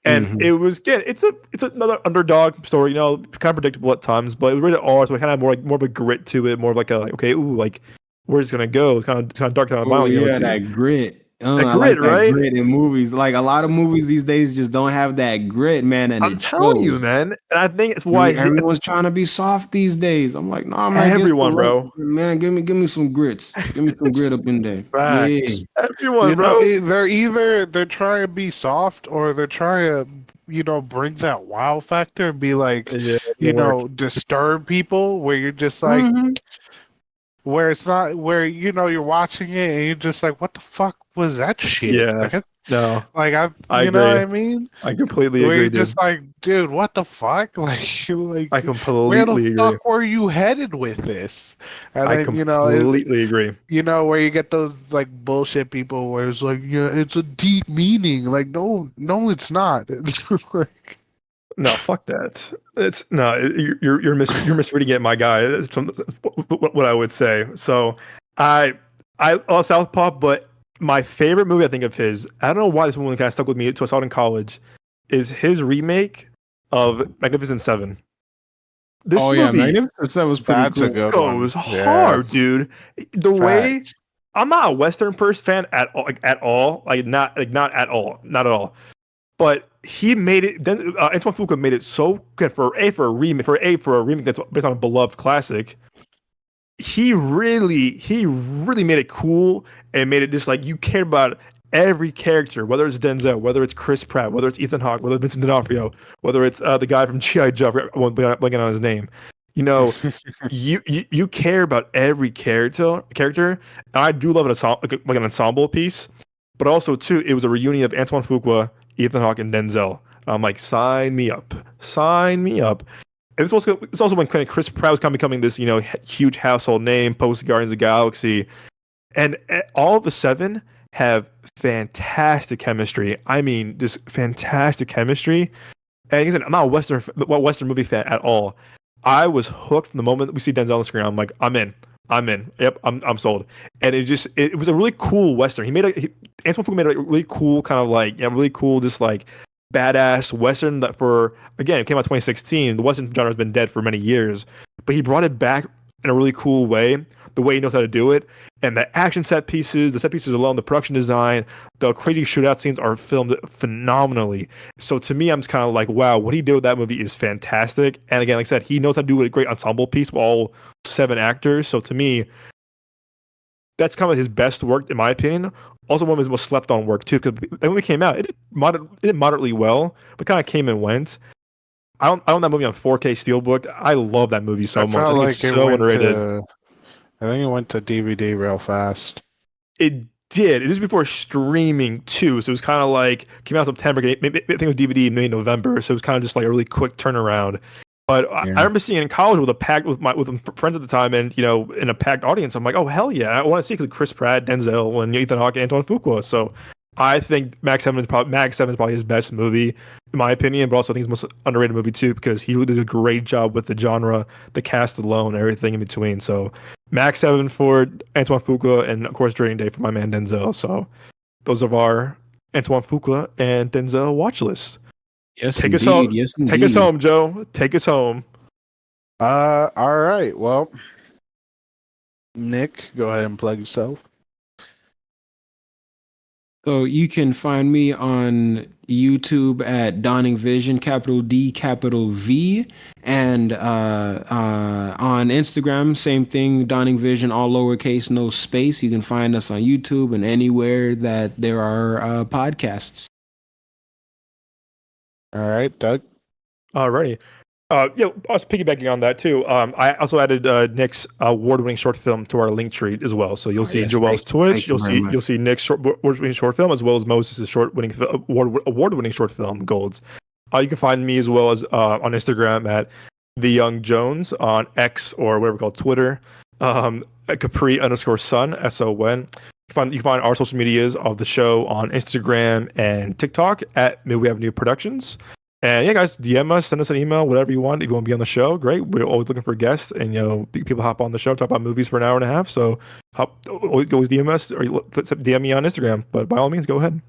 And it was, again, it's another underdog story, kind of predictable at times, but it was rated R, so it kind of had more of a grit to it, more of like okay, ooh, like where's it gonna go? It's kind of dark, kind of violent. Yeah, that grit. That I grit, like right? Grit in movies. Like a lot of movies these days just don't have that grit, man. And I'm telling you, man. And I think it's why everyone's trying to be soft these days. I'm like, nah, man. Everyone, bro. Man, give me some grits. Give me some grit up in there. Facts. Yeah. Everyone, bro. They're trying to be soft, or they're trying to, bring that wow factor and be like, disturb people, where you're just like, where it's not, where you're watching it and you're just like, what the fuck was that shit? Yeah. No. Like I agree. know what I mean? I completely where agree, you're dude. just like, dude, what the fuck? Like I completely where the agree. fuck were you headed with this? And I then, completely agree. Where you get those like bullshit people where it's like, yeah, it's a deep meaning. Like, no, it's not. It's like, no, fuck that. It's no, you're misreading it, my guy. That's what I would say. So I love Southpaw, but my favorite movie I think of his, I don't know why this one kind of stuck with me until I saw it in college, is his remake of Magnificent Seven. This movie, Magnificent Seven was pretty that's cool. a good goes one. hard, dude. The way Facts. I'm not a Western fan at all, not at all. But he made it. Then Antoine Fuqua made it so good for a remake that's based on a beloved classic. He really made it cool and made it just like you cared about every character, whether it's Denzel, whether it's Chris Pratt, whether it's Ethan Hawke, whether it's Vincent D'Onofrio, whether it's the guy from G.I. Joe. I won't blanking on his name. You care about every character. And I do love an ensemble piece, but also too, it was a reunion of Antoine Fuqua, Ethan Hawke, and Denzel. I'm like, sign me up. And it's also when Chris Pratt was kind of becoming this, huge household name post Guardians of the Galaxy, and all of the seven have fantastic chemistry. I mean, just fantastic chemistry. And like I said, I'm not a Western movie fan at all. I was hooked from the moment that we see Denzel on the screen. I'm like, I'm in. Yep, I'm sold. And it was a really cool Western. Antoine Fuqua made a really cool kind of like, really cool, just like badass Western that it came out 2016. The Western genre has been dead for many years, but he brought it back in a really cool way, the way he knows how to do it. And the action the set pieces alone, the production design, the crazy shootout scenes are filmed phenomenally. So to me, I'm just kind of like, wow, what he did with that movie is fantastic. And again, like I said, he knows how to do a great ensemble piece with all 7 actors. So to me, that's kind of his best work, in my opinion. Also, one of his most slept on work too, because when it came out, it did moderately well, but kind of came and went. I own that movie on 4K Steelbook. I love that movie so much. I think it's so underrated. I think it went to DVD real fast. It did. It was before streaming too, so it was kind of like came out in September. I think it was DVD in May, November, so it was kind of just like a really quick turnaround. But I remember seeing it in college with friends at the time, and in a packed audience. I'm like, oh hell yeah, I want to see it because Chris Pratt, Denzel, and Ethan Hawke, and Antoine Fuqua. So I think Mag 7 is probably his best movie, in my opinion, but also I think it's the most underrated movie too, because he really did a great job with the genre, the cast alone, everything in between. So Mag 7 for Antoine Fuqua, and of course Training Day for my man Denzel. So those of our Antoine Fuqua and Denzel watch list. Yes, Take us indeed. home. Yes, Take us indeed. home, Joe. Take us home. All right. Well, Nick, go ahead and plug yourself. So you can find me on YouTube at Dawning Vision, capital D, capital V, and on Instagram, same thing, Dawning Vision, all lowercase, no space. You can find us on YouTube and anywhere that there are podcasts. All right, Doug. Alrighty. Yeah, I was piggybacking on that too. I also added Nick's award-winning short film to our link tree as well. So you'll see yes, Joel's Twitch. thank you very You'll much. see Nick's award-winning short film as well as Moses' award-winning short film golds. You can find me as well as on Instagram at the Young Jones, on X or whatever we call Twitter, at Capri_Sun SON. You can find our social medias of the show on Instagram and TikTok at Midway Avenue Productions. And yeah, guys, DM us, send us an email, whatever you want. If you want to be on the show, great. We're always looking for guests, and people hop on the show, talk about movies for an hour and a half. So always DM us or DM me on Instagram. But by all means, go ahead.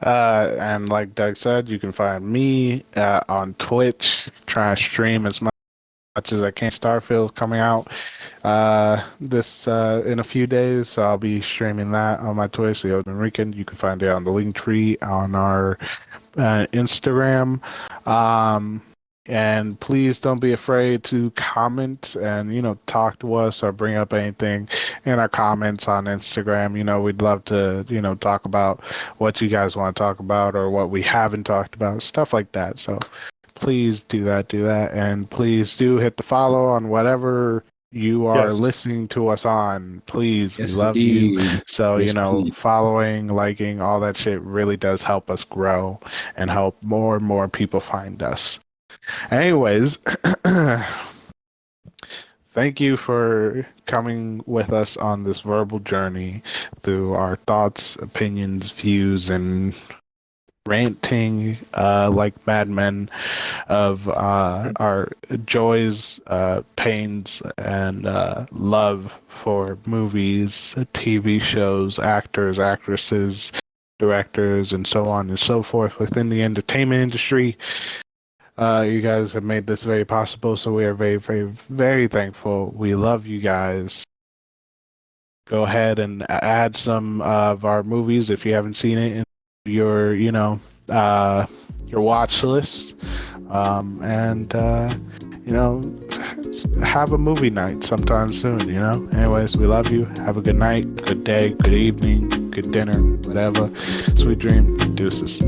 And like Doug said, you can find me on Twitch. Try to stream as much as I can. Starfield's coming out this in a few days, so I'll be streaming that on my Twitch. The Open Weekend. You can find it on the link tree on our Instagram. And please don't be afraid to comment and talk to us or bring up anything in our comments on Instagram. We'd love to talk about what you guys want to talk about or what we haven't talked about, stuff like that. So please do that, and please do hit the follow on whatever you are listening to us on. Please, Yes, we love you. indeed. So Yes, please. following, liking, all that shit really does help us grow and help more and more people find us. Anyways, thank you for coming with us on this verbal journey through our thoughts, opinions, views, and ranting like madmen of our joys, pains, and love for movies, TV shows, actors, actresses, directors, and so on and so forth within the entertainment industry. You guys have made this very possible, so we are very, very, very thankful. We love you guys. Go ahead and add some of our movies if you haven't seen it in your watch list, and have a movie night sometime soon. Anyways, we love you. Have a good night, good day, good evening, good dinner, whatever. Sweet dream. Deuces.